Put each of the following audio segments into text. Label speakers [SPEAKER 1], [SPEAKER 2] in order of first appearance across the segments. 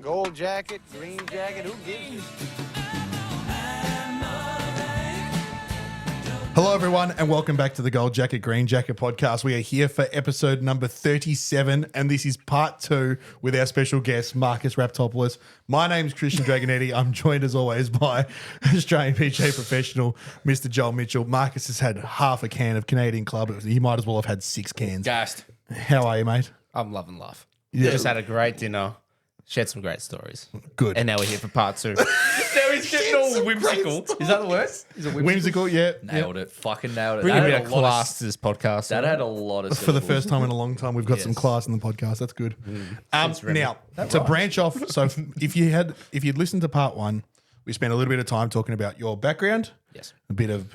[SPEAKER 1] Gold jacket, green jacket, who gives you?
[SPEAKER 2] Hello, everyone, and welcome back to the Gold Jacket, Green Jacket podcast. We are here for episode number 37, and this is part 2 with our special guest, Marcus Raptopoulos. My name is Christian Dragonetti. I'm joined, as always, by Australian PGA professional, Mr. Joel Mitchell. Marcus has had half a can of Canadian Club. He might as well have had 6 cans.
[SPEAKER 3] Gassed.
[SPEAKER 2] How are you, mate?
[SPEAKER 4] I'm loving life.
[SPEAKER 2] Yeah.
[SPEAKER 4] Just had a great dinner, shared some great stories.
[SPEAKER 2] Good.
[SPEAKER 4] And now we're here for part 2.
[SPEAKER 3] Now he's getting all whimsical. Is that the word? Is it
[SPEAKER 2] Whimsical, yeah.
[SPEAKER 3] Nailed it. Fucking nailed it.
[SPEAKER 4] Bring a
[SPEAKER 3] That
[SPEAKER 4] bit
[SPEAKER 3] had
[SPEAKER 4] of
[SPEAKER 3] lot
[SPEAKER 4] class to this podcast.
[SPEAKER 3] That had a lot of
[SPEAKER 2] For the first time in a long time, we've got some class in the podcast. That's good. Now, to branch off, so if you'd listened to part 1, we spent a little bit of time talking about your background.
[SPEAKER 4] Yes.
[SPEAKER 2] A bit of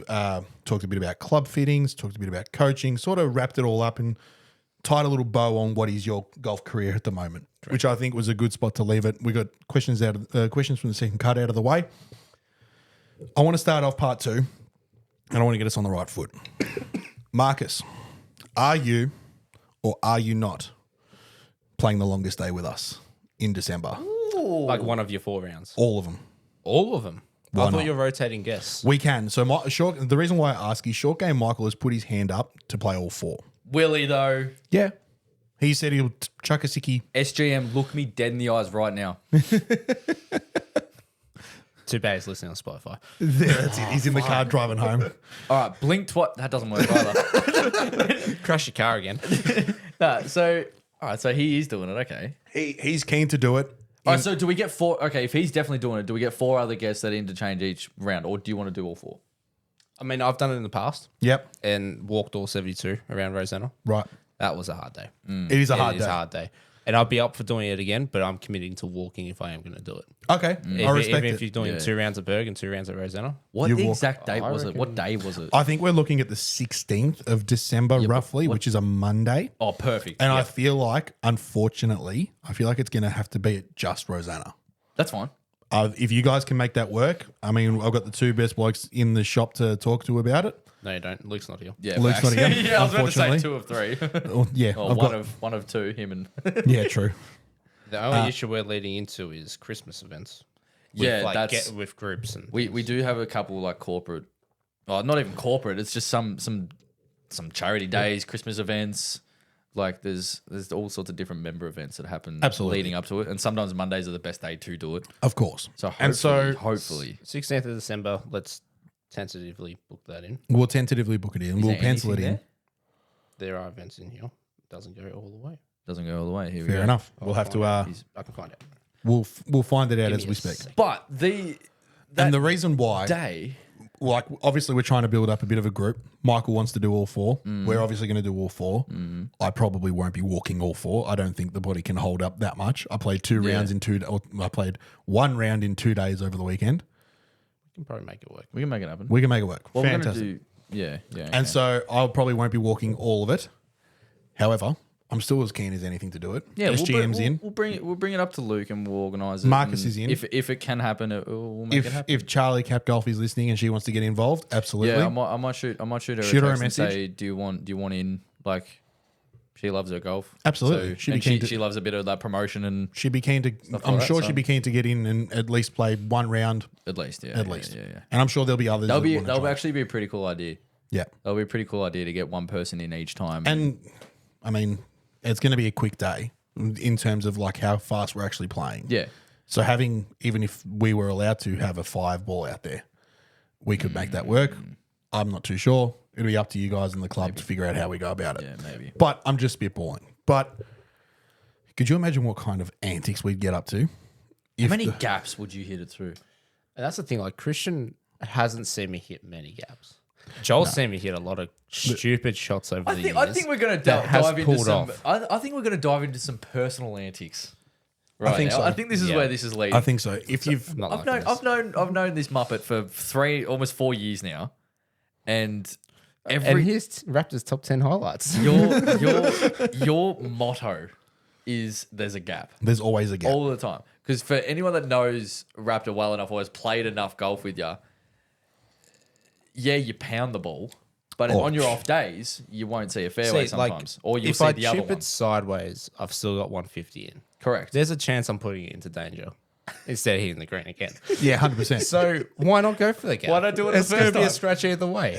[SPEAKER 2] talked a bit about club fittings, talked a bit about coaching, sort of wrapped it all up and tied a little bow on what is your golf career at the moment, which I think was a good spot to leave it. We got questions questions from the second cut out of the way. I want to start off part 2, and I want to get us on the right foot. Marcus, are you or are you not playing the longest day with us in December?
[SPEAKER 4] Like one of your 4 rounds.
[SPEAKER 2] All of them.
[SPEAKER 4] All of them.
[SPEAKER 2] Why
[SPEAKER 4] I thought
[SPEAKER 2] not?
[SPEAKER 4] you were rotating guests.
[SPEAKER 2] We can. So the reason why I ask is Short Game Michael has put his hand up to play all 4.
[SPEAKER 3] Willie, though.
[SPEAKER 2] Yeah. He said he'll chuck a sickie.
[SPEAKER 3] SGM, look me dead in the eyes right now.
[SPEAKER 4] Too bad he's listening on Spotify.
[SPEAKER 2] That's it. He's in the car driving home.
[SPEAKER 3] All right, blink twice. That doesn't work either.
[SPEAKER 4] Crash your car again.
[SPEAKER 3] All right, so he is doing it. Okay.
[SPEAKER 2] He's keen to do it.
[SPEAKER 3] All right, so do we get 4? Okay, if he's definitely doing it, do we get 4 other guests that interchange each round, or do you want to do all 4?
[SPEAKER 4] I mean, I've done it in the past
[SPEAKER 2] Yep.
[SPEAKER 4] and walked all 72 around Rosanna.
[SPEAKER 2] Right.
[SPEAKER 4] That was a hard day.
[SPEAKER 2] It is a hard
[SPEAKER 4] It is
[SPEAKER 2] day.
[SPEAKER 4] a hard day. And I'll be up for doing it again, but I'm committing to walking if I am going to do it.
[SPEAKER 2] Okay. I respect
[SPEAKER 4] Even
[SPEAKER 2] it.
[SPEAKER 4] if you're doing 2 rounds at Berg and 2 rounds at Rosanna.
[SPEAKER 3] What
[SPEAKER 2] You
[SPEAKER 3] the
[SPEAKER 2] walk-
[SPEAKER 3] exact date
[SPEAKER 4] I
[SPEAKER 3] was it?
[SPEAKER 4] reckon-
[SPEAKER 3] What day was it?
[SPEAKER 2] I think we're looking at the 16th of December, roughly, which is a Monday.
[SPEAKER 3] Oh, perfect.
[SPEAKER 2] And I
[SPEAKER 3] Yep.
[SPEAKER 2] feel like, unfortunately, it's going to have to be at just Rosanna.
[SPEAKER 3] That's fine.
[SPEAKER 2] If you guys can make that work, I mean, I've got the 2 best blokes in the shop to talk to about it.
[SPEAKER 4] No, you don't. Luke's not here.
[SPEAKER 3] Yeah,
[SPEAKER 2] Luke's
[SPEAKER 3] facts.
[SPEAKER 2] not here,
[SPEAKER 3] yeah, I was about to say
[SPEAKER 2] unfortunately.
[SPEAKER 3] 2 of 3.
[SPEAKER 2] Oh, yeah.
[SPEAKER 3] Or
[SPEAKER 2] I've got,
[SPEAKER 3] one of 2, him and...
[SPEAKER 2] yeah, true.
[SPEAKER 4] The only issue we're leading into is Christmas events. With,
[SPEAKER 3] Yeah,
[SPEAKER 4] like,
[SPEAKER 3] that's-
[SPEAKER 4] get with groups and
[SPEAKER 3] We do have a couple like corporate, not even corporate. It's just some charity days, Christmas events. Like there's all sorts of different member events that happen
[SPEAKER 2] Absolutely.
[SPEAKER 3] leading up to it, and sometimes Mondays are the best day to do it.
[SPEAKER 2] Of course.
[SPEAKER 3] So hopefully,
[SPEAKER 4] 16th of December. Let's tentatively book that in.
[SPEAKER 2] We'll tentatively book it in. We'll
[SPEAKER 3] there
[SPEAKER 2] pencil it
[SPEAKER 3] anything
[SPEAKER 2] in.
[SPEAKER 4] There are events in here. Doesn't go all the way.
[SPEAKER 3] doesn't go all the way. Here we
[SPEAKER 2] Fair
[SPEAKER 3] go.
[SPEAKER 2] enough. We'll have to.
[SPEAKER 4] I can find it.
[SPEAKER 2] We'll find it out
[SPEAKER 4] Give
[SPEAKER 2] as
[SPEAKER 4] me
[SPEAKER 2] we
[SPEAKER 4] a
[SPEAKER 2] speak.
[SPEAKER 4] sec.
[SPEAKER 3] But
[SPEAKER 2] And the reason why,
[SPEAKER 3] day,
[SPEAKER 2] like, obviously, we're trying to build up a bit of a group. Michael wants to do all 4. We're obviously going to do all 4. I probably won't be walking all 4. I don't think the body can hold up that much. I played 2 rounds in 2. Or I played 1 round in 2 days over the weekend.
[SPEAKER 4] We can probably make it work.
[SPEAKER 3] we can make it happen.
[SPEAKER 2] We can make it work.
[SPEAKER 3] What
[SPEAKER 2] Fantastic.
[SPEAKER 3] we're gonna do, yeah.
[SPEAKER 2] And so I probably won't be walking all of it. However, I'm still as keen as anything to do it.
[SPEAKER 3] yeah,
[SPEAKER 2] SGM's in.
[SPEAKER 3] We'll bring it up to Luke and we'll organise it.
[SPEAKER 2] Marcus
[SPEAKER 3] and
[SPEAKER 2] is in.
[SPEAKER 3] If it can happen, we'll make it happen.
[SPEAKER 2] If Charlie Cap Golf is listening and she wants to get involved, absolutely.
[SPEAKER 3] Yeah, I might shoot her
[SPEAKER 2] Shoot
[SPEAKER 3] a
[SPEAKER 2] her a
[SPEAKER 3] text and
[SPEAKER 2] message.
[SPEAKER 3] say, do you want in? Like, she loves her golf.
[SPEAKER 2] Absolutely.
[SPEAKER 3] So, she loves a bit of that promotion and
[SPEAKER 2] She'd be keen to. I'm
[SPEAKER 3] like that,
[SPEAKER 2] sure
[SPEAKER 3] so-
[SPEAKER 2] she'd be keen to get in and at least play 1 round.
[SPEAKER 3] at least, yeah.
[SPEAKER 2] At
[SPEAKER 3] yeah,
[SPEAKER 2] least.
[SPEAKER 3] Yeah.
[SPEAKER 2] And I'm sure there'll be others.
[SPEAKER 3] That'll actually be a pretty cool idea.
[SPEAKER 2] Yeah.
[SPEAKER 3] That'll be a pretty cool idea to get one person in each time.
[SPEAKER 2] And I mean, it's going to be a quick day in terms of like how fast we're actually playing.
[SPEAKER 3] yeah.
[SPEAKER 2] So having, even if we were allowed to have a 5 ball out there, we could make that work. I'm not too sure. It'll be up to you guys in the club to figure out how we go about it.
[SPEAKER 3] Yeah, maybe.
[SPEAKER 2] But I'm just spitballing. But could you imagine what kind of antics we'd get up to?
[SPEAKER 3] How many gaps would you hit it through?
[SPEAKER 4] And that's the thing. Like Christian hasn't seen me hit many gaps. Joel's seen me hit a lot of stupid shots over the years.
[SPEAKER 3] I think we're going to
[SPEAKER 4] that has
[SPEAKER 3] dive into
[SPEAKER 4] pulled
[SPEAKER 3] some.
[SPEAKER 4] off.
[SPEAKER 3] I think we're going to dive into some personal antics. Right
[SPEAKER 2] think
[SPEAKER 3] now.
[SPEAKER 2] so.
[SPEAKER 3] I think this is
[SPEAKER 4] Yeah.
[SPEAKER 3] where this is leading.
[SPEAKER 2] I think so. If you've
[SPEAKER 4] Not
[SPEAKER 3] I've
[SPEAKER 4] liking
[SPEAKER 3] known
[SPEAKER 4] this.
[SPEAKER 3] I've known this Muppet for almost 4 years now, and
[SPEAKER 4] And
[SPEAKER 3] every
[SPEAKER 4] here's Raptors top 10 highlights.
[SPEAKER 3] your motto is there's a gap
[SPEAKER 2] there's always a gap.
[SPEAKER 3] all the time. Because for anyone that knows Raptor well enough or has played enough golf with you, yeah, you pound the ball, But on your off days, you won't see a fairway
[SPEAKER 4] See, like,
[SPEAKER 3] sometimes, or you'll
[SPEAKER 4] if
[SPEAKER 3] see
[SPEAKER 4] I
[SPEAKER 3] the other
[SPEAKER 4] chip
[SPEAKER 3] one.
[SPEAKER 4] it sideways, I've still got 150 in.
[SPEAKER 3] Correct.
[SPEAKER 4] There's a chance I'm putting it into danger instead of hitting the green again.
[SPEAKER 2] Yeah, 100%.
[SPEAKER 4] So why not go for the gap?
[SPEAKER 3] Why not do it
[SPEAKER 4] It's
[SPEAKER 3] the
[SPEAKER 4] going
[SPEAKER 3] first
[SPEAKER 4] to be a
[SPEAKER 3] time?
[SPEAKER 4] scratch either way.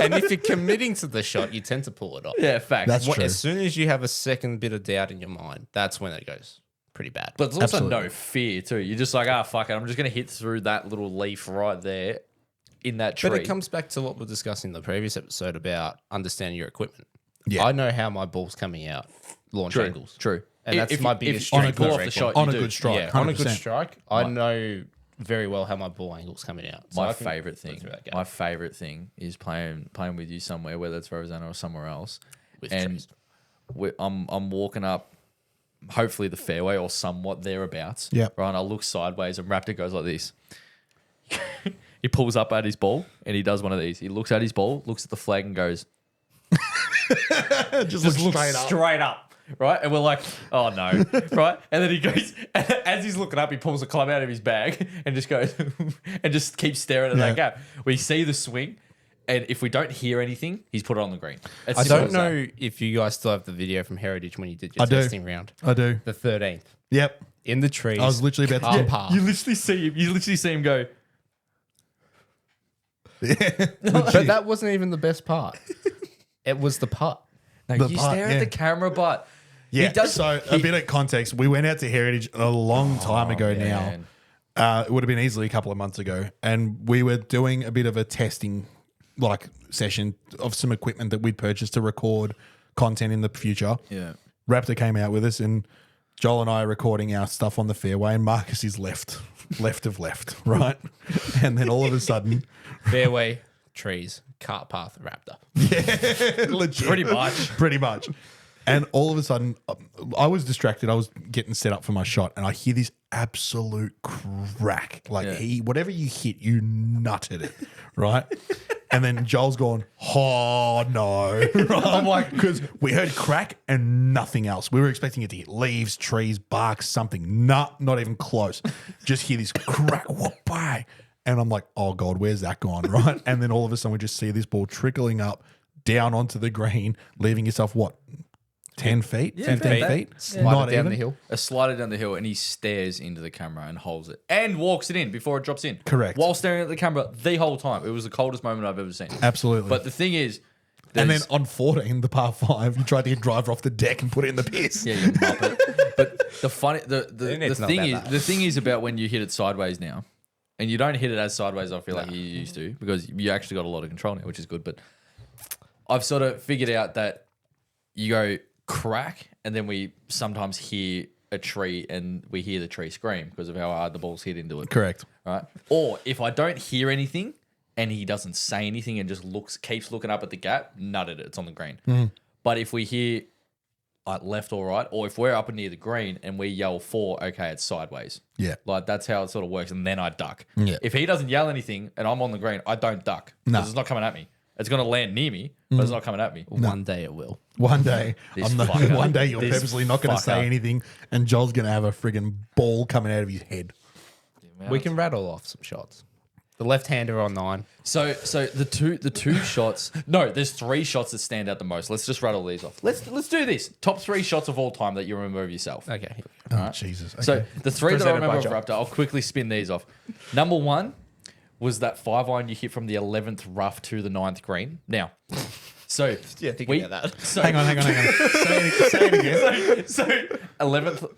[SPEAKER 4] And if you're committing to the shot, you tend to pull it off.
[SPEAKER 3] Yeah, facts.
[SPEAKER 2] That's true.
[SPEAKER 4] As soon as you have a second bit of doubt in your mind, that's when it goes pretty bad.
[SPEAKER 3] But there's also
[SPEAKER 2] Absolutely.
[SPEAKER 3] no fear too. You're just like, fuck it. I'm just going to hit through that little leaf right there in that tree.
[SPEAKER 4] But it comes back to what we were discussing in the previous episode about understanding your equipment.
[SPEAKER 2] Yeah.
[SPEAKER 4] I know how my ball's coming out, launch
[SPEAKER 3] True.
[SPEAKER 4] angles.
[SPEAKER 3] True.
[SPEAKER 4] And that's my biggest
[SPEAKER 3] on a
[SPEAKER 4] strength.
[SPEAKER 3] good
[SPEAKER 4] I
[SPEAKER 3] off the
[SPEAKER 4] reckon.
[SPEAKER 3] shot,
[SPEAKER 2] On
[SPEAKER 3] you
[SPEAKER 2] a
[SPEAKER 3] do.
[SPEAKER 2] good strike.
[SPEAKER 4] Yeah, on a good
[SPEAKER 2] 100%.
[SPEAKER 4] strike, I know very well how my ball angle's coming out. So
[SPEAKER 3] My
[SPEAKER 4] I can
[SPEAKER 3] favorite
[SPEAKER 4] go
[SPEAKER 3] thing.
[SPEAKER 4] through that gap.
[SPEAKER 3] My favorite thing is playing with you somewhere, whether it's Rosanna or somewhere else,
[SPEAKER 4] With
[SPEAKER 3] and
[SPEAKER 4] trees.
[SPEAKER 3] I'm walking up, hopefully the fairway or somewhat thereabouts.
[SPEAKER 2] Yep.
[SPEAKER 3] Right. And I look sideways, and Raptor goes like this. He pulls up at his ball, and he does one of these. He looks at his ball, looks at the flag, and goes,
[SPEAKER 2] Just look straight up.
[SPEAKER 3] straight up, right? And we're like, oh no, right? And then he goes, as he's looking up, he pulls a club out of his bag and just goes, and just keeps staring at
[SPEAKER 2] Yeah.
[SPEAKER 3] that gap. We see the swing, and if we don't hear anything, he's put it on the green. It's
[SPEAKER 4] I
[SPEAKER 3] simple
[SPEAKER 4] don't
[SPEAKER 3] as that.
[SPEAKER 4] know if you guys still have the video from Heritage when you did your
[SPEAKER 2] I do.
[SPEAKER 4] testing round.
[SPEAKER 2] I do.
[SPEAKER 4] The 13th.
[SPEAKER 2] Yep.
[SPEAKER 4] In the trees.
[SPEAKER 2] I was literally about to.
[SPEAKER 4] car
[SPEAKER 3] You literally see him go.
[SPEAKER 4] But that wasn't even the best part. It was the putt.
[SPEAKER 3] No,
[SPEAKER 2] The
[SPEAKER 3] you
[SPEAKER 2] part,
[SPEAKER 3] stare
[SPEAKER 2] yeah.
[SPEAKER 3] at the camera, but
[SPEAKER 2] Yeah.
[SPEAKER 3] he does.
[SPEAKER 2] So a bit of context. We went out to Heritage a long time ago
[SPEAKER 3] man.
[SPEAKER 2] now. It would have been easily a couple of months ago, and we were doing a bit of a testing session of some equipment that we'd purchased to record content in the future.
[SPEAKER 3] Yeah.
[SPEAKER 2] Raptor came out with us, and Joel and I are recording our stuff on the fairway, and Marcus is left of left, right? And then all of a sudden,
[SPEAKER 4] Fairway, trees, cart path, Raptor.
[SPEAKER 2] legit,
[SPEAKER 3] Pretty much.
[SPEAKER 2] pretty much. And all of a sudden, I was distracted. I was getting set up for my shot, and I hear this absolute crack. Like
[SPEAKER 3] Yeah.
[SPEAKER 2] whatever you hit, you nutted it, right? And then Joel's gone, oh no, right? I'm like, because we heard crack and nothing else. We were expecting it to hit leaves, trees, bark, something. Not even close. Just hear this crack, whoop, bang. And I'm like, oh God, where's that gone, right? And then all of a sudden, we just see this ball trickling up down onto the green, leaving yourself what? 10 feet? 15 feet?
[SPEAKER 4] Slide
[SPEAKER 2] Not
[SPEAKER 4] it down
[SPEAKER 2] even?
[SPEAKER 4] the hill.
[SPEAKER 3] A slider down the hill, and he stares into the camera and holds it and walks it in before it drops in.
[SPEAKER 2] Correct.
[SPEAKER 3] While staring at the camera the whole time. It was the coldest moment I've ever seen.
[SPEAKER 2] Absolutely.
[SPEAKER 3] But the thing is,
[SPEAKER 2] and then
[SPEAKER 3] there's-
[SPEAKER 2] on 14, the par 5, you tried to get driver off the deck and put it in the piss.
[SPEAKER 3] yeah, you muppet. But the funny,
[SPEAKER 4] need to know about that.
[SPEAKER 3] the thing is about when you hit it sideways now, and you don't hit it as sideways. I feel like you used to, because you actually got a lot of control now, which is good. But I've sort of figured out that you go crack, and then we sometimes hear a tree, and we hear the tree scream because of how hard the ball's hit into it.
[SPEAKER 2] Correct.
[SPEAKER 3] Right? Or if I don't hear anything and he doesn't say anything and just keeps looking up at the gap, nutted it. It's on the green. But if we hear left or right, or if we're up near the green and we yell 4, okay, it's sideways.
[SPEAKER 2] Yeah.
[SPEAKER 3] Like that's how it sort of works. And then I duck.
[SPEAKER 2] Yeah.
[SPEAKER 3] If he doesn't yell anything and I'm on the green, I don't duck.
[SPEAKER 2] No.
[SPEAKER 3] Because it's not coming at me. It's going to land near me, but it's not coming at me.
[SPEAKER 4] One day it will.
[SPEAKER 2] One day,
[SPEAKER 3] This fucker.
[SPEAKER 2] one day you're
[SPEAKER 3] This
[SPEAKER 2] purposely not going to say
[SPEAKER 3] fucker.
[SPEAKER 2] anything, and Joel's going to have a friggin' ball coming out of his head.
[SPEAKER 4] We can rattle off some shots. The left-hander on 9.
[SPEAKER 3] So the two shots. No, there's 3 shots that stand out the most. Let's just rattle these off. Let's do this. Top 3 shots of all time that you remember of yourself.
[SPEAKER 4] Okay.
[SPEAKER 2] Oh, Jesus. Okay.
[SPEAKER 3] So the 3 that I
[SPEAKER 4] Presented by
[SPEAKER 3] remember of
[SPEAKER 4] Joel.
[SPEAKER 3] Raptor, I'll quickly spin these off. Number 1 was that 5-iron you hit from the 11th rough to the 9th green. Now, so
[SPEAKER 4] Yeah, think about that.
[SPEAKER 3] So,
[SPEAKER 2] hang on. Say it again.
[SPEAKER 3] So 11th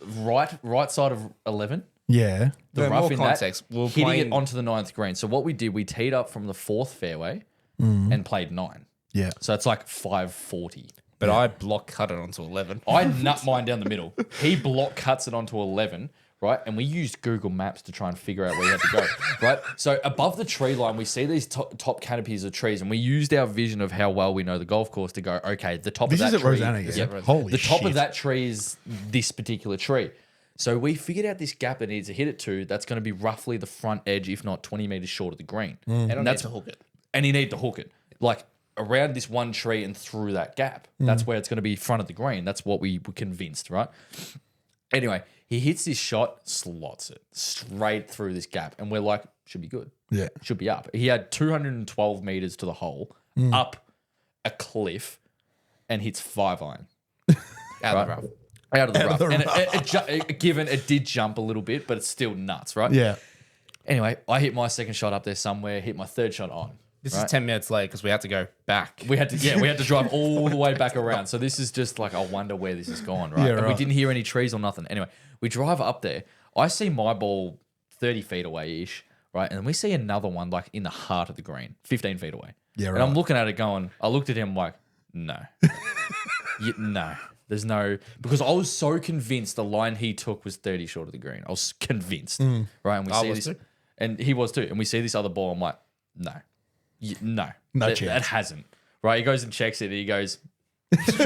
[SPEAKER 3] right side of 11.
[SPEAKER 2] Yeah.
[SPEAKER 3] The
[SPEAKER 4] For
[SPEAKER 3] rough
[SPEAKER 4] more
[SPEAKER 3] in
[SPEAKER 4] context,
[SPEAKER 3] that,
[SPEAKER 4] we're
[SPEAKER 3] hitting
[SPEAKER 4] playing-
[SPEAKER 3] it onto the 9th green. So what we did, we teed up from the 4th fairway and played 9.
[SPEAKER 2] Yeah.
[SPEAKER 3] So it's like 540.
[SPEAKER 4] But I block cut it onto 11.
[SPEAKER 3] I nut mine down the middle. He block cuts it onto 11, right? And we used Google Maps to try and figure out where he had to go, right? So above the tree line, we see these top canopies of trees, and we used our vision of how well we know the golf course to go, okay, the top
[SPEAKER 2] This
[SPEAKER 3] of
[SPEAKER 2] is
[SPEAKER 3] that
[SPEAKER 2] at
[SPEAKER 3] tree.
[SPEAKER 2] Rosanna, yeah?
[SPEAKER 3] Yep.
[SPEAKER 2] Holy
[SPEAKER 3] the top
[SPEAKER 2] shit.
[SPEAKER 3] of that tree is this particular tree. So we figured out this gap that needs to hit it to. That's going to be roughly the front edge, if not 20 meters short of the green.
[SPEAKER 4] And I need
[SPEAKER 3] that's
[SPEAKER 4] to hook it.
[SPEAKER 3] And he need to hook it. Like around this one tree and through that gap. That's where it's going to be front of the green. That's what we were convinced, right? Anyway, he hits this shot, slots it straight through this gap. And we're like, should be good.
[SPEAKER 2] Yeah.
[SPEAKER 3] Should be up. He had 212 meters to the hole up a cliff and hits 5-iron.
[SPEAKER 4] Out of the rough.
[SPEAKER 3] Out of the
[SPEAKER 2] Out
[SPEAKER 3] rough.
[SPEAKER 2] of the
[SPEAKER 3] And
[SPEAKER 2] rough.
[SPEAKER 3] given it did jump a little bit, but it's still nuts, right?
[SPEAKER 2] Yeah.
[SPEAKER 3] Anyway, I hit my second shot up there somewhere, hit my third shot on.
[SPEAKER 4] This
[SPEAKER 3] right?
[SPEAKER 4] is 10 minutes late because we had to go back.
[SPEAKER 3] We had to drive all the way back around. So this is just like, I wonder where this is gone, right?
[SPEAKER 2] Yeah,
[SPEAKER 3] And we
[SPEAKER 2] right.
[SPEAKER 3] didn't hear any trees or nothing. Anyway, we drive up there. I see my ball 30 feet away-ish, right? And we see another one like in the heart of the green, 15 feet away.
[SPEAKER 2] Yeah,
[SPEAKER 3] And I'm
[SPEAKER 2] right.
[SPEAKER 3] looking at it going, I looked at him like, no. No. There's no... Because I was so convinced the line he took was 30 short of the green. I was convinced, right? And we
[SPEAKER 4] I
[SPEAKER 3] see
[SPEAKER 4] was
[SPEAKER 3] this...
[SPEAKER 4] too.
[SPEAKER 3] And he was too. And we see this other ball. I'm like, no. No.
[SPEAKER 2] No
[SPEAKER 3] That
[SPEAKER 2] chance.
[SPEAKER 3] hasn't. Right? He goes and checks it. And he goes... just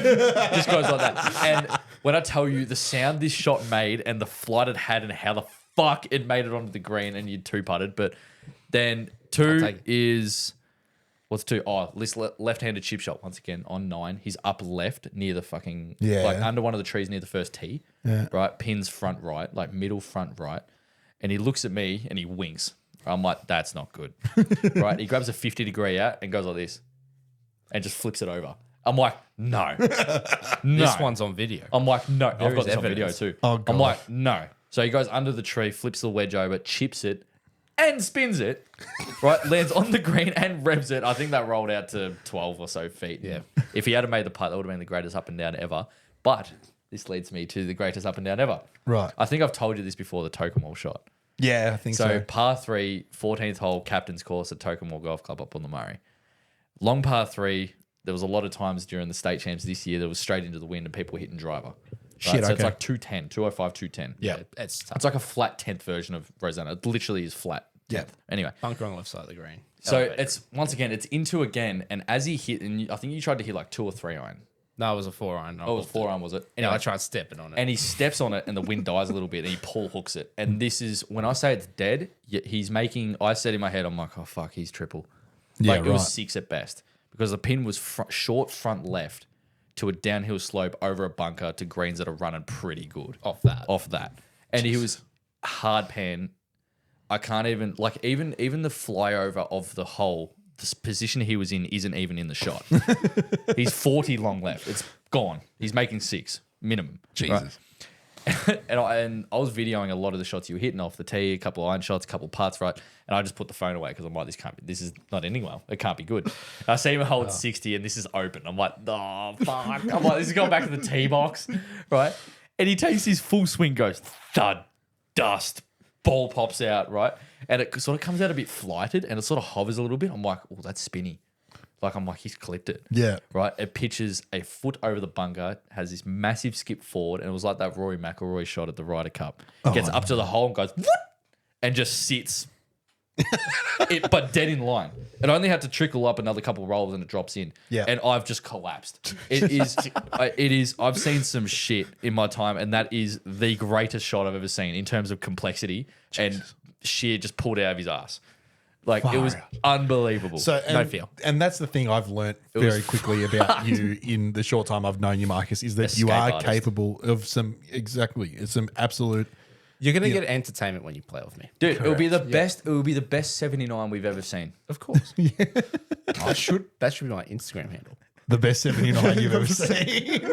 [SPEAKER 3] goes like that. And when I tell you the sound this shot made and the flight it had and how the fuck it made it onto the green and you two-putted. But then two
[SPEAKER 4] take it.
[SPEAKER 3] is... What's two? Oh, this left-handed chip shot once again on 9. He's up left near the fucking...
[SPEAKER 2] Yeah.
[SPEAKER 3] Like under one of the trees near the first tee.
[SPEAKER 2] Yeah.
[SPEAKER 3] Right? Pins front right. Like middle front right. And he looks at me and he winks. I'm like, that's not good. Right? He grabs a 50-degree out and goes like this. And just flips it over. I'm like, no. No.
[SPEAKER 4] This one's on video.
[SPEAKER 3] I'm like, no. I've got
[SPEAKER 4] is
[SPEAKER 3] this on video
[SPEAKER 4] evidence.
[SPEAKER 3] too.
[SPEAKER 2] Oh,
[SPEAKER 3] I'm
[SPEAKER 2] God.
[SPEAKER 3] like, no. So he goes under the tree, flips the wedge over, chips it, and spins it. Right? Lands on the green and revs it. I think that rolled out to 12 or so feet.
[SPEAKER 4] Yeah.
[SPEAKER 3] If he had made the putt, that would have been the greatest up and down ever. But this leads me to the greatest up and down ever.
[SPEAKER 2] Right.
[SPEAKER 3] I think I've told you this before, the Tokemall shot.
[SPEAKER 2] Yeah, I think
[SPEAKER 3] So
[SPEAKER 2] so.
[SPEAKER 3] par 3, 14th hole, captain's course at Tokemall Golf Club up on the Murray. Long par 3, there was a lot of times during the state champs this year that was straight into the wind and people were hitting driver. Right?
[SPEAKER 2] Shit,
[SPEAKER 3] So it's
[SPEAKER 2] okay.
[SPEAKER 3] like 210, 205, 210.
[SPEAKER 2] Yeah.
[SPEAKER 4] It's tough.
[SPEAKER 3] It's like a flat 10th version of Rosanna. It literally is flat 10th.
[SPEAKER 2] Yeah.
[SPEAKER 3] Anyway.
[SPEAKER 4] Bunker on the left side of the green.
[SPEAKER 3] So
[SPEAKER 4] Elevated.
[SPEAKER 3] it's, once again, it's into again. And as he hit, and I think you tried to hit like 2 or 3 iron.
[SPEAKER 4] No, it was a 4-iron.
[SPEAKER 3] Oh, it was 4 iron, was it?
[SPEAKER 4] Yeah,
[SPEAKER 3] Anyway,
[SPEAKER 4] I tried stepping on it.
[SPEAKER 3] and he steps on it and the wind dies a little bit and he pull hooks it. And this is, when I say it's dead, he's making, I said in my head, I'm like, oh fuck, he's triple.
[SPEAKER 2] Yeah,
[SPEAKER 3] Like it was
[SPEAKER 2] right.
[SPEAKER 3] 6 at best because the pin was short front left to a downhill slope over a bunker to greens that are running pretty good
[SPEAKER 4] Off that.
[SPEAKER 3] And he was hard pan. I can't even, like even the flyover of the hole, the position he was in isn't even in the shot. He's 40 long left. It's gone. He's making 6 minimum.
[SPEAKER 2] Jesus.
[SPEAKER 3] Right? and I was videoing a lot of the shots you were hitting off the tee, a couple of iron shots, a couple of putts, right? And I just put the phone away because I'm like, this is not ending well. It can't be good. And I see him hold 60 and this is open. I'm like, oh, fuck. I'm like, this is going back to the tee box, right? And he takes his full swing, goes thud, dust, ball pops out, right? And it sort of comes out a bit flighted and it sort of hovers a little bit. I'm like, oh, that's spinny. Like, I'm like, he's clipped it.
[SPEAKER 2] Yeah.
[SPEAKER 3] Right? It pitches a foot over the bunker, has this massive skip forward, and it was like that Rory McIlroy shot at the Ryder Cup. Gets up to the hole and goes, "Whoop," and just sits. But dead in line. It only had to trickle up another couple of rolls and it drops in.
[SPEAKER 2] Yeah.
[SPEAKER 3] And I've just collapsed. It is, I've seen some shit in my time, and that is the greatest shot I've ever seen in terms of complexity. And sheer just pulled out of his ass. Like, it was
[SPEAKER 2] Far
[SPEAKER 3] unbelievable.
[SPEAKER 2] So
[SPEAKER 4] No
[SPEAKER 2] and,
[SPEAKER 4] feel.
[SPEAKER 2] and that's the thing I've learnt
[SPEAKER 3] was
[SPEAKER 2] very quickly about you in the short time I've known you, Marcus, is that
[SPEAKER 3] Escape
[SPEAKER 2] you are
[SPEAKER 3] artist.
[SPEAKER 2] capable of some absolute.
[SPEAKER 4] You're gonna get entertainment when you play with me.
[SPEAKER 3] Dude, it would be the best. It would be the best 79 we've ever seen.
[SPEAKER 4] Of course. That should be my Instagram handle.
[SPEAKER 2] The best 79 you've ever seen.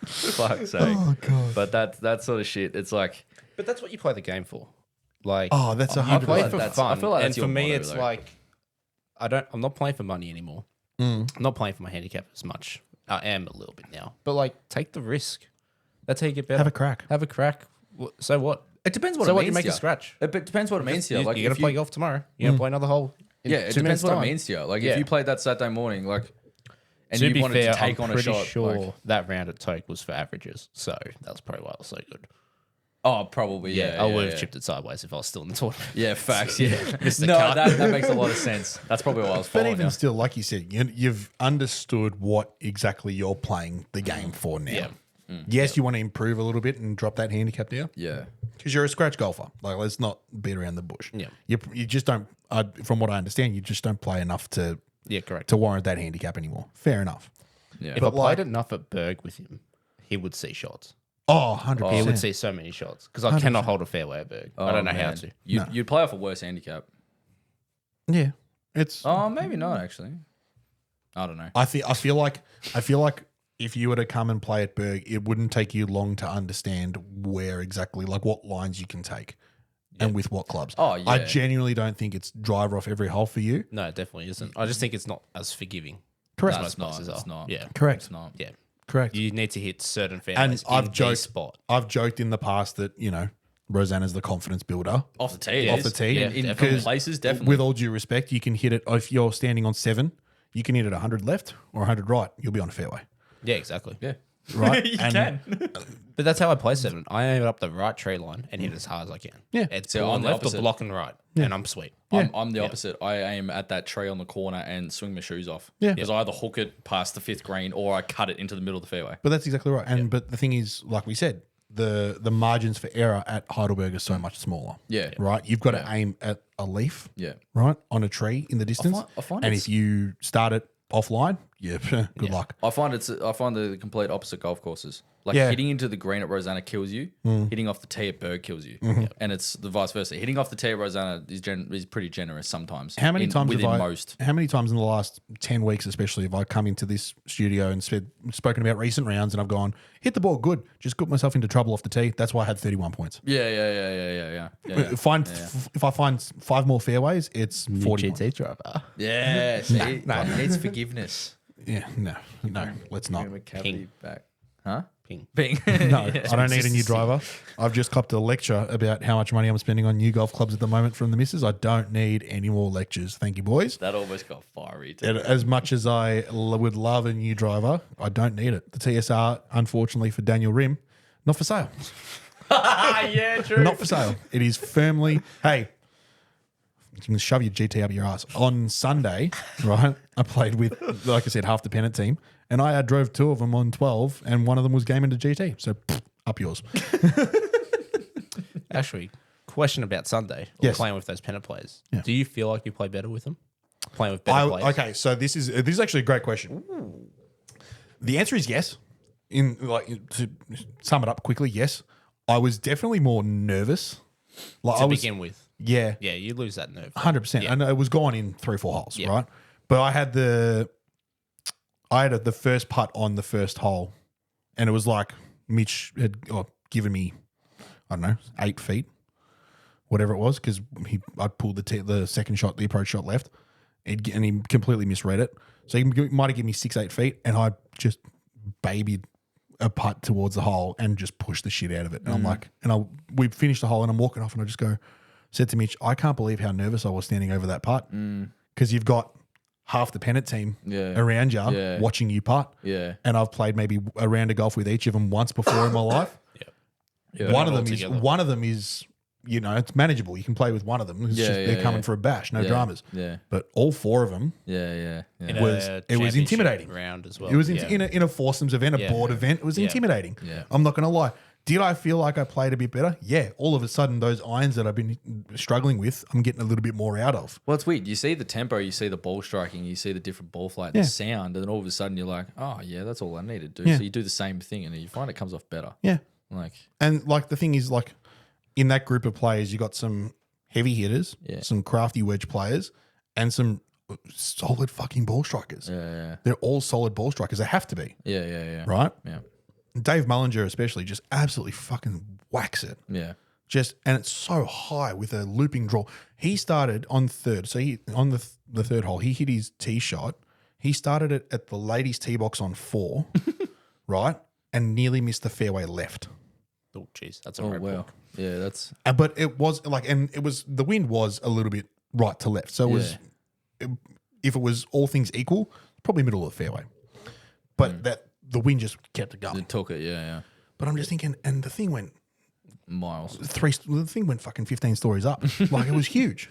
[SPEAKER 3] Fuck's sake.
[SPEAKER 2] Oh god.
[SPEAKER 3] But that sort of shit. It's like,
[SPEAKER 4] But that's what you play the game for. Like,
[SPEAKER 2] Oh, that's
[SPEAKER 3] I
[SPEAKER 4] I
[SPEAKER 2] 100%.
[SPEAKER 4] play
[SPEAKER 3] like
[SPEAKER 4] for
[SPEAKER 3] that's-
[SPEAKER 4] fun.
[SPEAKER 3] I feel like
[SPEAKER 4] and
[SPEAKER 3] that's
[SPEAKER 4] for
[SPEAKER 3] your
[SPEAKER 4] me,
[SPEAKER 3] motto,
[SPEAKER 4] it's
[SPEAKER 3] though.
[SPEAKER 4] like I'm not playing for money anymore. I'm not playing for my handicap as much. I am a little bit now, but like, take the risk. That's how you get better.
[SPEAKER 2] Have a crack.
[SPEAKER 4] Have a crack. So what?
[SPEAKER 3] it depends what
[SPEAKER 4] So
[SPEAKER 3] it
[SPEAKER 4] what?
[SPEAKER 3] means
[SPEAKER 4] You make
[SPEAKER 3] to
[SPEAKER 4] a scratch.
[SPEAKER 3] It depends what it means to you. Like,
[SPEAKER 4] You're
[SPEAKER 3] if
[SPEAKER 4] gonna play golf tomorrow. You're gonna play another hole. In
[SPEAKER 3] Yeah, it
[SPEAKER 4] 2
[SPEAKER 3] depends
[SPEAKER 4] minutes'
[SPEAKER 3] what
[SPEAKER 4] time.
[SPEAKER 3] it means to you. Like,
[SPEAKER 4] Yeah.
[SPEAKER 3] if you played that Saturday morning, like, and
[SPEAKER 4] To
[SPEAKER 3] you
[SPEAKER 4] be
[SPEAKER 3] wanted
[SPEAKER 4] fair,
[SPEAKER 3] to take
[SPEAKER 4] I'm
[SPEAKER 3] on a
[SPEAKER 4] pretty
[SPEAKER 3] shot,
[SPEAKER 4] sure
[SPEAKER 3] like,
[SPEAKER 4] that round at Toke was for averages, so that was probably why it was so good.
[SPEAKER 3] oh, probably, yeah.
[SPEAKER 4] I would have chipped it sideways if I was still in the tournament.
[SPEAKER 3] Yeah, facts. Yeah,
[SPEAKER 4] the
[SPEAKER 3] no,
[SPEAKER 4] cut.
[SPEAKER 3] that makes a lot of sense. That's probably why I was
[SPEAKER 2] But
[SPEAKER 3] following
[SPEAKER 2] even
[SPEAKER 3] you.
[SPEAKER 2] still, like you said, you've understood what exactly you're playing the game for now.
[SPEAKER 4] Yeah.
[SPEAKER 2] Yes, you want to improve a little bit and drop that handicap down
[SPEAKER 3] Yeah.
[SPEAKER 2] because you're a scratch golfer. Like, let's not beat around the bush.
[SPEAKER 4] Yeah.
[SPEAKER 2] You just don't. From what I understand, you just don't play enough to
[SPEAKER 4] Yeah, correct.
[SPEAKER 2] warrant that handicap anymore. Fair enough.
[SPEAKER 3] Yeah.
[SPEAKER 4] If
[SPEAKER 2] But
[SPEAKER 4] I played
[SPEAKER 2] like-
[SPEAKER 4] enough at Berg with him, he would see shots.
[SPEAKER 2] Oh, 100%.
[SPEAKER 4] He would see so many shots because I cannot hold a fairway at Berg. I don't know how to.
[SPEAKER 3] You'd play off a worse handicap.
[SPEAKER 2] Yeah. It's
[SPEAKER 3] Oh, maybe not actually. I don't know.
[SPEAKER 2] I feel like if you were to come and play at Berg, it wouldn't take you long to understand where exactly, like what lines you can take and with what clubs.
[SPEAKER 3] Oh, yeah.
[SPEAKER 2] I genuinely don't think it's driver off every hole for you.
[SPEAKER 4] No, it definitely isn't. I just think it's not as forgiving.
[SPEAKER 2] Correct.
[SPEAKER 4] as
[SPEAKER 3] No,
[SPEAKER 4] most places
[SPEAKER 3] it's
[SPEAKER 4] are.
[SPEAKER 3] not.
[SPEAKER 4] Yeah.
[SPEAKER 2] Correct.
[SPEAKER 3] It's not.
[SPEAKER 4] Yeah.
[SPEAKER 2] Correct.
[SPEAKER 4] You need to hit certain
[SPEAKER 2] And
[SPEAKER 4] fairways
[SPEAKER 2] I've
[SPEAKER 4] in the
[SPEAKER 2] joked
[SPEAKER 4] spot.
[SPEAKER 2] I've joked in the past that, Rosanna's the confidence builder.
[SPEAKER 3] Off the tee.
[SPEAKER 2] Off the tee.
[SPEAKER 3] In
[SPEAKER 4] definitely.
[SPEAKER 3] places, definitely.
[SPEAKER 2] With all due respect, you can hit it if you're standing on 7, you can hit it 100 left or 100 right. You'll be on a fairway.
[SPEAKER 4] Yeah, exactly.
[SPEAKER 3] yeah.
[SPEAKER 2] Right?
[SPEAKER 3] You
[SPEAKER 2] And-
[SPEAKER 3] can.
[SPEAKER 4] But that's how I play 7. I aim it up the right tree line and hit as hard as I can.
[SPEAKER 2] Yeah.
[SPEAKER 4] It's
[SPEAKER 3] So
[SPEAKER 4] on
[SPEAKER 3] I'm the
[SPEAKER 4] left or
[SPEAKER 3] opposite.
[SPEAKER 4] blocking right. And I'm sweet.
[SPEAKER 3] I'm the opposite. I aim at that tree on the corner and swing my shoes off.
[SPEAKER 2] Yeah.
[SPEAKER 3] Because I either hook it past the 5th green or I cut it into the middle of the fairway.
[SPEAKER 2] But that's exactly right. And but the thing is, like we said, the margins for error at Heidelberg are so much smaller.
[SPEAKER 3] Yeah.
[SPEAKER 2] Right? You've got to aim at a leaf,
[SPEAKER 3] Yeah.
[SPEAKER 2] right? On a tree in the distance.
[SPEAKER 3] I find
[SPEAKER 2] and
[SPEAKER 3] it's-
[SPEAKER 2] if you start it offline, good luck.
[SPEAKER 3] I find the complete opposite golf courses. Like
[SPEAKER 2] Yeah.
[SPEAKER 3] hitting into the green at Rosanna kills you. Hitting off the tee at Berg kills you, and it's the vice versa. Hitting off the tee at Rosanna is pretty generous sometimes.
[SPEAKER 2] How many times
[SPEAKER 3] within
[SPEAKER 2] have
[SPEAKER 3] most?
[SPEAKER 2] How many times in the last 10 weeks, especially, have I come into this studio and spoken about recent rounds and I've gone, hit the ball good, just got myself into trouble off the tee. That's why I had 31 points.
[SPEAKER 3] Yeah.
[SPEAKER 2] If I find 5 more fairways, it's 40.
[SPEAKER 4] GT driver.
[SPEAKER 3] Yeah, see, it needs forgiveness.
[SPEAKER 2] Yeah, no, let's not.
[SPEAKER 3] Cavity back, huh?
[SPEAKER 4] Ping.
[SPEAKER 3] Bing.
[SPEAKER 2] No, I don't need a new driver. I've just copped a lecture about how much money I'm spending on new golf clubs at the moment from the missus. I don't need any more lectures. Thank you, boys.
[SPEAKER 3] That almost got fiery.
[SPEAKER 2] And as much as I would love a new driver, I don't need it. The TSR, unfortunately for Daniel Rim, not for sale.
[SPEAKER 3] Yeah, true.
[SPEAKER 2] Not for sale. It is firmly, hey, you can shove your GT up your ass. On Sunday, right, I played with, like I said, half the pennant team, and I drove 2 of them on 12, and one of them was game into GT. So, up yours.
[SPEAKER 4] Actually, question about Sunday. Or
[SPEAKER 2] Yes.
[SPEAKER 4] playing with those pennant players.
[SPEAKER 2] Yeah.
[SPEAKER 4] Do you feel like you play better with them? Playing with better players?
[SPEAKER 2] Okay, so this is actually a great question. The answer is yes. To sum it up quickly, yes. I was definitely more nervous. Like
[SPEAKER 4] To begin with.
[SPEAKER 2] yeah,
[SPEAKER 4] Yeah, you lose that nerve.
[SPEAKER 2] 100%. And it was gone in 3 or 4 holes, right? But I had the first putt on the first hole, and it was like Mitch had given me, I don't know, 8 feet, whatever it was, because I pulled the second shot, the approach shot left, and he completely misread it. So he might have given me 6-8 feet, and I just babied a putt towards the hole and just pushed the shit out of it. And I'm like, we finished the hole, and I'm walking off, and I just said to Mitch, I can't believe how nervous I was standing over that putt, because you've got half the pennant team around you watching you putt.
[SPEAKER 3] Yeah.
[SPEAKER 2] And I've played maybe a round of golf with each of them once before in my life.
[SPEAKER 3] Yeah.
[SPEAKER 2] One
[SPEAKER 4] all
[SPEAKER 2] of them is it's manageable. You can play with one of them. It's just they're coming for a bash, no dramas.
[SPEAKER 3] Yeah.
[SPEAKER 2] But all 4 of them,
[SPEAKER 4] In
[SPEAKER 2] It
[SPEAKER 4] a
[SPEAKER 2] was
[SPEAKER 4] championship
[SPEAKER 2] intimidating.
[SPEAKER 4] round as well.
[SPEAKER 2] it was in a foursomes event, a board event. It was intimidating.
[SPEAKER 3] Yeah.
[SPEAKER 2] I'm not going to lie. Did I feel like I played a bit better? Yeah. All of a sudden, those irons that I've been struggling with, I'm getting a little bit more out of.
[SPEAKER 3] Well, it's weird. You see the tempo, you see the ball striking, you see the different ball flight, the sound, and then all of a sudden you're like, oh, yeah, that's all I need to do.
[SPEAKER 2] Yeah.
[SPEAKER 3] So you do the same thing and you find it comes off better.
[SPEAKER 2] Yeah.
[SPEAKER 3] Like,
[SPEAKER 2] And like the thing is, like in that group of players, you got some heavy hitters, some crafty wedge players, and some solid fucking ball strikers.
[SPEAKER 3] yeah.
[SPEAKER 2] They're all solid ball strikers. They have to be,
[SPEAKER 3] Yeah.
[SPEAKER 2] right?
[SPEAKER 3] Yeah.
[SPEAKER 2] Dave Mullinger especially just absolutely fucking whacks it.
[SPEAKER 3] Yeah.
[SPEAKER 2] And it's so high with a looping draw. He started on third. So on the third hole, he hit his tee shot. He started it at the ladies' tee box on 4, right? And nearly missed the fairway left.
[SPEAKER 4] Oh, jeez. That's a
[SPEAKER 3] Oh,
[SPEAKER 4] red
[SPEAKER 3] wow.
[SPEAKER 4] book.
[SPEAKER 3] Yeah, that's.
[SPEAKER 2] But it was the wind was a little bit right to left. So it was, if it was all things equal, probably middle of the fairway. But the wind just kept it going.
[SPEAKER 3] It took it, yeah.
[SPEAKER 2] But I'm just thinking, and the thing went
[SPEAKER 3] Miles.
[SPEAKER 2] fucking 15 stories up. Like it was huge.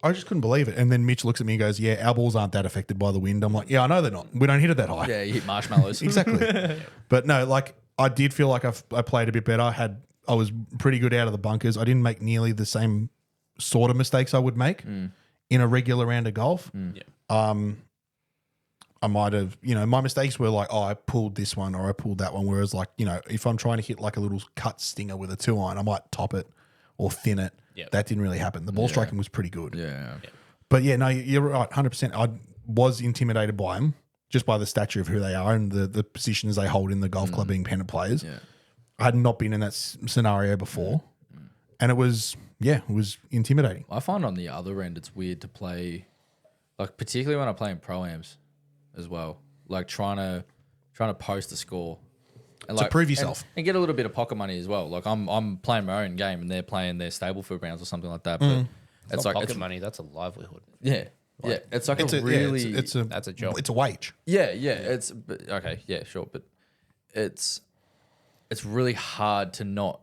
[SPEAKER 2] I just couldn't believe it. And then Mitch looks at me and goes, yeah, our balls aren't that affected by the wind. I'm like, yeah, I know they're not. We don't hit it that high.
[SPEAKER 3] Yeah, you hit marshmallows.
[SPEAKER 2] Exactly. But no, like I did feel like I played a bit better. I was pretty good out of the bunkers. I didn't make nearly the same sort of mistakes I would make in a regular round of golf. I might have, my mistakes were like, oh, I pulled this one or I pulled that one. Whereas like, if I'm trying to hit like a little cut stinger with a 2-iron, I might top it or thin it.
[SPEAKER 4] Yep.
[SPEAKER 2] That didn't really happen. The ball striking was pretty good.
[SPEAKER 3] Yeah.
[SPEAKER 2] But yeah, no, you're right, 100%. I was intimidated by them just by the stature of who they are and the positions they hold in the golf club being pennant players.
[SPEAKER 3] Yeah.
[SPEAKER 2] I had not been in that scenario before. And it was intimidating.
[SPEAKER 3] I find on the other end, it's weird to play, like particularly when I play in pro-ams as well, like trying to post a score. And
[SPEAKER 2] To prove yourself.
[SPEAKER 3] and get a little bit of pocket money as well. Like I'm playing my own game and they're playing their Stableford rounds or something like that. But it's like
[SPEAKER 4] pocket money. That's a livelihood.
[SPEAKER 3] yeah, it's like
[SPEAKER 2] It's
[SPEAKER 3] a really
[SPEAKER 4] That's a job.
[SPEAKER 2] It's a wage.
[SPEAKER 3] yeah. It's okay, yeah, sure, but it's really hard to not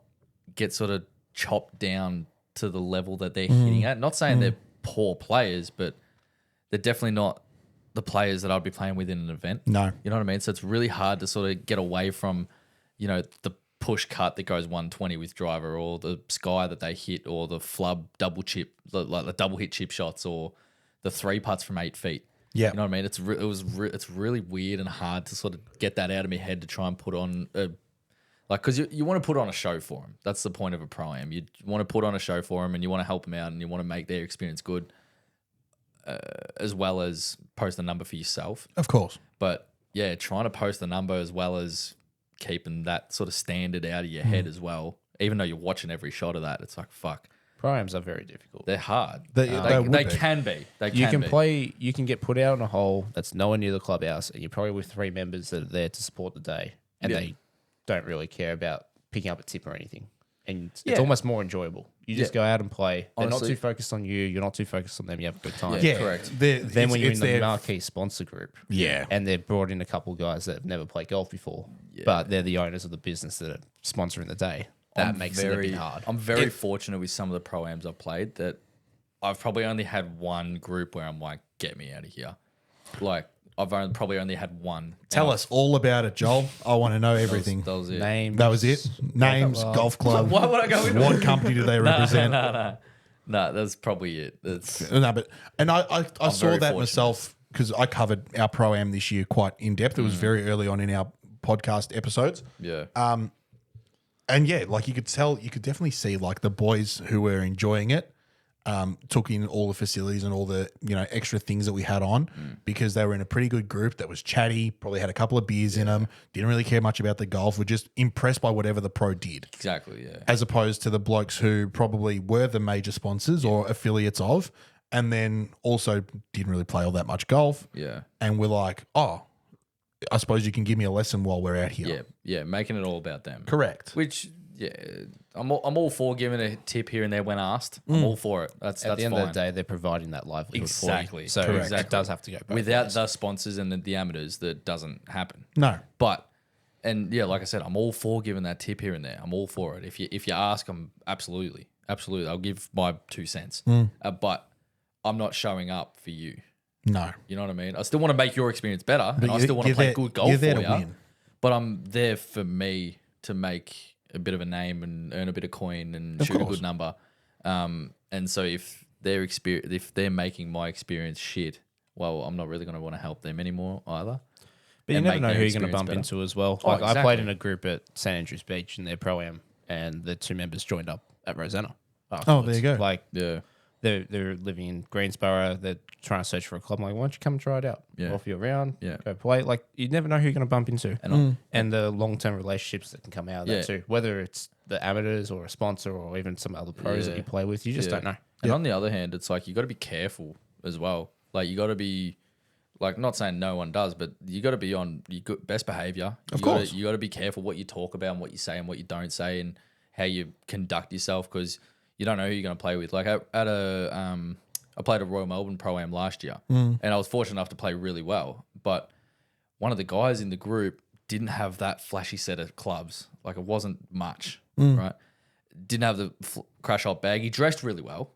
[SPEAKER 3] get sort of chopped down to the level that they're hitting at. Not saying they're poor players, but they're definitely not the players that I'd be playing with in an event.
[SPEAKER 2] No.
[SPEAKER 3] You know what I mean? So it's really hard to sort of get away from, the push cut that goes 120 with driver, or the sky that they hit, or the flub double chip, like the double hit chip shots, or the 3 putts from 8 feet.
[SPEAKER 2] Yeah.
[SPEAKER 3] You know what I mean? It's really weird and hard to sort of get that out of my head to try and put on because you want to put on a show for them. That's the point of a pro-am. You want to put on a show for them and you want to help them out and you want to make their experience good, as well as post a number for yourself.
[SPEAKER 2] Of course.
[SPEAKER 3] But yeah, trying to post a number as well as keeping that sort of standard out of your head as well, even though you're watching every shot of that, it's like, fuck.
[SPEAKER 4] Pro-ams are very difficult.
[SPEAKER 3] They're hard.
[SPEAKER 2] They would
[SPEAKER 3] They
[SPEAKER 2] be.
[SPEAKER 3] can be.
[SPEAKER 4] You can play. You can get put out in a hole that's nowhere near the clubhouse, and you're probably with 3 members that are there to support the day, and
[SPEAKER 3] Yeah.
[SPEAKER 4] they don't really care about picking up a tip or anything. And
[SPEAKER 3] Yeah.
[SPEAKER 4] it's almost more enjoyable. You just
[SPEAKER 3] Yeah.
[SPEAKER 4] go out and play. They're
[SPEAKER 3] Honestly-
[SPEAKER 4] not too focused on you. You're not too focused on them. You have a good time.
[SPEAKER 3] Yeah.
[SPEAKER 2] Yeah,
[SPEAKER 3] correct.
[SPEAKER 4] Then when you're in the
[SPEAKER 2] their-
[SPEAKER 4] marquee sponsor group,
[SPEAKER 2] Yeah.
[SPEAKER 4] and they've brought in a couple of guys that have never played golf before, but they're the owners of the business that are sponsoring the day. That makes it a bit hard.
[SPEAKER 3] I'm very fortunate with some of the pro-ams I've played that I've probably only had one group where I'm like, get me out of here. Like, I've probably only had one.
[SPEAKER 2] Tell us all about it, Joel. I want to know everything.
[SPEAKER 3] That was it.
[SPEAKER 4] Names.
[SPEAKER 2] That was it. Names, golf club.
[SPEAKER 3] Why would I go with
[SPEAKER 2] What company do they represent?
[SPEAKER 3] No, that's probably it. That's
[SPEAKER 2] No, but I saw
[SPEAKER 3] very
[SPEAKER 2] that
[SPEAKER 3] fortunate.
[SPEAKER 2] myself because I covered our pro-am this year quite in depth. It was very early on in our podcast episodes.
[SPEAKER 3] yeah.
[SPEAKER 2] And yeah, like you could definitely see like the boys who were enjoying it took in all the facilities and all the extra things that we had on because they were in a pretty good group that was chatty, probably had a couple of beers in them, didn't really care much about the golf, were just impressed by whatever the pro did.
[SPEAKER 3] Exactly. Yeah.
[SPEAKER 2] As opposed to the blokes who probably were the major sponsors or affiliates of, and then also didn't really play all that much golf.
[SPEAKER 3] Yeah.
[SPEAKER 2] And we're like, oh, I suppose you can give me a lesson while we're out here.
[SPEAKER 3] Yeah. Yeah. Making it all about them.
[SPEAKER 2] Correct.
[SPEAKER 3] Which, yeah, I'm all for giving a tip here and there when asked. I'm all for it. That's
[SPEAKER 4] At the end
[SPEAKER 3] fine.
[SPEAKER 4] of the day, they're providing that livelihood
[SPEAKER 3] Exactly.
[SPEAKER 4] for you. So
[SPEAKER 2] Correct.
[SPEAKER 4] it does have to go both
[SPEAKER 3] Without
[SPEAKER 4] ways.
[SPEAKER 3] the sponsors and the amateurs, that doesn't happen.
[SPEAKER 2] No.
[SPEAKER 3] But, and yeah, like I said, I'm all for giving that tip here and there. I'm all for it. If you ask, I'm absolutely. I'll give my 2 cents. But I'm not showing up for you.
[SPEAKER 2] No.
[SPEAKER 3] You know what I mean? I still want to make your experience better, and I
[SPEAKER 2] you-
[SPEAKER 3] still want to
[SPEAKER 2] you're
[SPEAKER 3] play
[SPEAKER 2] there-
[SPEAKER 3] good golf
[SPEAKER 2] you're there
[SPEAKER 3] for
[SPEAKER 2] to
[SPEAKER 3] you.
[SPEAKER 2] win.
[SPEAKER 3] But I'm there for me to make a bit of a name and earn a bit of coin and
[SPEAKER 2] Of
[SPEAKER 3] shoot a
[SPEAKER 2] course.
[SPEAKER 3] good number. And so if they're making my experience shit, well, I'm not really going to want to help them anymore either.
[SPEAKER 4] But you
[SPEAKER 3] and
[SPEAKER 4] never
[SPEAKER 3] make
[SPEAKER 4] know
[SPEAKER 3] their
[SPEAKER 4] who you're going to
[SPEAKER 3] experience
[SPEAKER 4] bump
[SPEAKER 3] better.
[SPEAKER 4] into as well.
[SPEAKER 3] Oh,
[SPEAKER 4] Like I
[SPEAKER 3] exactly.
[SPEAKER 4] played in a group at St Andrews Beach in their pro-am, and the 2 members joined up at Rosanna.
[SPEAKER 2] Oh, there you go.
[SPEAKER 4] Like
[SPEAKER 3] Yeah.
[SPEAKER 4] they're living in Greensboro. They're trying to search for a club. I'm like, why don't you come and try it out?
[SPEAKER 3] Yeah.
[SPEAKER 4] Offer you around.
[SPEAKER 3] Yeah.
[SPEAKER 4] Go play. Like you never know who you're going to bump into,
[SPEAKER 3] And
[SPEAKER 4] and the long-term relationships that can come out of
[SPEAKER 3] Yeah.
[SPEAKER 4] that too. Whether it's the amateurs or a sponsor or even some other pros that
[SPEAKER 3] Yeah.
[SPEAKER 4] you play with, you just don't know.
[SPEAKER 3] And on the other hand, it's like you got to be careful as well. Like you got to be, like, not saying no one does, but you got to be on your best behavior.
[SPEAKER 2] Of course.
[SPEAKER 3] You got to be careful what you talk about and what you say and what you don't say and how you conduct yourself because you don't know who you're going to play with. Like I played a Royal Melbourne Pro-Am last year and I was fortunate enough to play really well. But one of the guys in the group didn't have that flashy set of clubs. Like it wasn't much, right? Didn't have the crash hot bag. He dressed really well.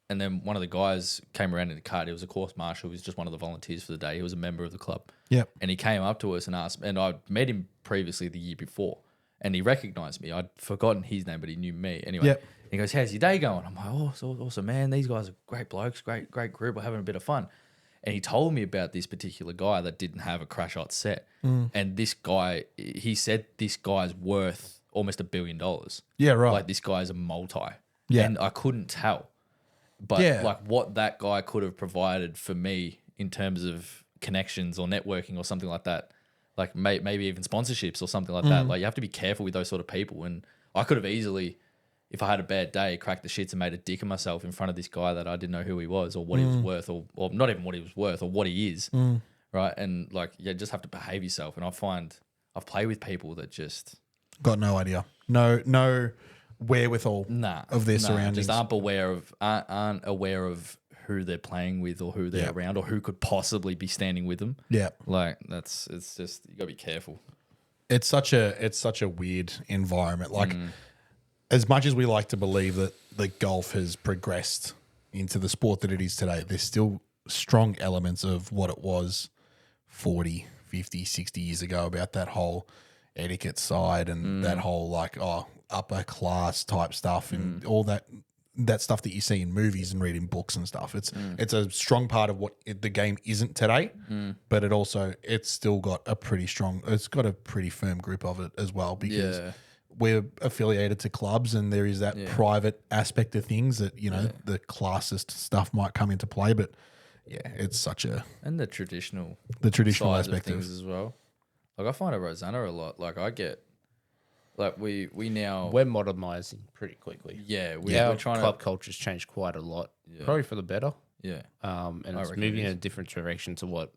[SPEAKER 3] And then one of the guys came around in the cart. He was a course marshal. He was just one of the volunteers for the day. He was a member of the club.
[SPEAKER 2] Yep.
[SPEAKER 3] And he came up to us and asked, and I'd met him previously the year before, and he recognized me. I'd forgotten his name, but he knew me. Anyway,
[SPEAKER 2] Yep.
[SPEAKER 3] he goes, how's your day going? I'm like, oh, it's awesome, man. These guys are great blokes, great group. We're having a bit of fun. And he told me about this particular guy that didn't have a crash hot set. And this guy, he said this guy's worth almost $1 billion.
[SPEAKER 2] Yeah, right.
[SPEAKER 3] Like this guy's a multi.
[SPEAKER 2] Yeah.
[SPEAKER 3] And I couldn't tell. But
[SPEAKER 2] Yeah.
[SPEAKER 3] like what that guy could have provided for me in terms of connections or networking or something like that, like maybe even sponsorships or something like that. Like you have to be careful with those sort of people. And I could have easily, if I had a bad day, cracked the shits and made a dick of myself in front of this guy that I didn't know who he was or what he was worth or not even what he was worth or what he is. Right. And like, just have to behave yourself. And I find I've played with people that just
[SPEAKER 2] Got no idea. No wherewithal of their surroundings.
[SPEAKER 3] just aren't aware of who they're playing with or who they're around or who could possibly be standing with them.
[SPEAKER 2] Yeah.
[SPEAKER 3] Like it's just, you gotta be careful.
[SPEAKER 2] It's such a weird environment. Like as much as we like to believe that the golf has progressed into the sport that it is today, there's still strong elements of what it was 40, 50, 60 years ago about that whole etiquette side and that whole like upper class type stuff and all that stuff that you see in movies and read in books and stuff. It's a strong part of what the game isn't today, but it's still got a pretty firm grip of it as well because we're affiliated to clubs and there is that private aspect of things that, the classist stuff might come into play, but it's such
[SPEAKER 3] and the traditional
[SPEAKER 2] aspect
[SPEAKER 3] of things as well. Like I find at Rosanna a lot. Like I get, like we now
[SPEAKER 4] We're modernizing pretty quickly.
[SPEAKER 3] we're trying
[SPEAKER 4] club culture's changed quite a lot, probably for the better. And it's
[SPEAKER 3] reckon
[SPEAKER 4] moving
[SPEAKER 3] it
[SPEAKER 4] in
[SPEAKER 3] is.
[SPEAKER 4] a different direction to what